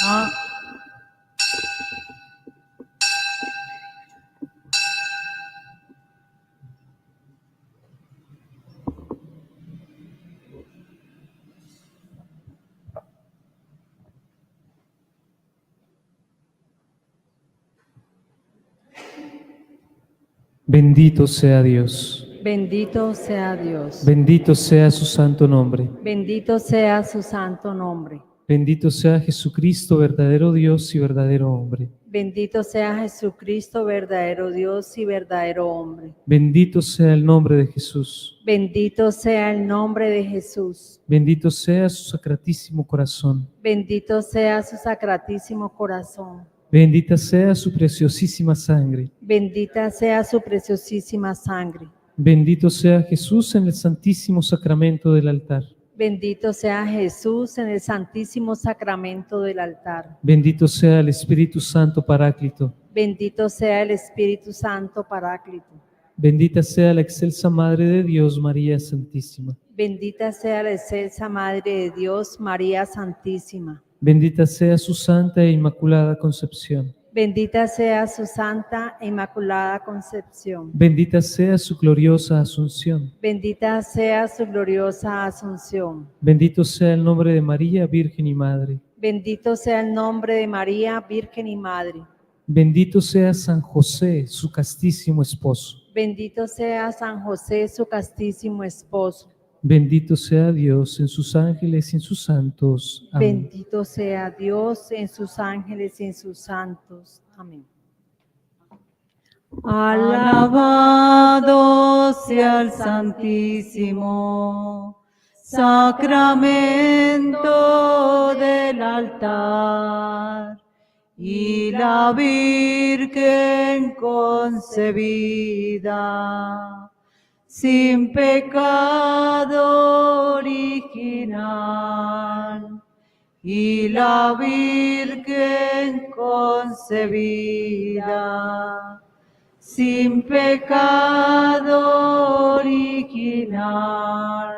Ah, Bendito sea Dios. Bendito sea Dios. Bendito sea su santo nombre. Bendito sea su santo nombre. Bendito sea Jesucristo, verdadero Dios y verdadero hombre. Bendito sea Jesucristo, verdadero Dios y verdadero hombre. Bendito sea el nombre de Jesús. Bendito sea el nombre de Jesús. Bendito sea su sacratísimo corazón. Bendito sea su sacratísimo corazón. Bendita sea su preciosísima sangre. Bendita sea su preciosísima sangre. Bendito sea Jesús en el santísimo sacramento del altar. Bendito sea Jesús en el santísimo sacramento del altar. Bendito sea el Espíritu Santo Paráclito. Bendito sea el Espíritu Santo Paráclito. Bendita sea la excelsa Madre de Dios, María Santísima. Bendita sea la excelsa Madre de Dios, María Santísima. Bendita sea su santa e inmaculada concepción. Bendita sea su santa e inmaculada concepción. Bendita sea su gloriosa asunción. Bendita sea su gloriosa asunción. Bendito sea el nombre de María, Virgen y Madre. Bendito sea el nombre de María, Virgen y Madre. Bendito sea San José, su castísimo esposo. Bendito sea San José, su castísimo esposo. Bendito sea Dios en sus ángeles y en sus santos. Amén. Bendito sea Dios en sus ángeles y en sus santos. Amén. alabado sea el Santísimo Sacramento del altar y la Virgen concebida sin pecado original, y la Virgen concebida sin pecado original.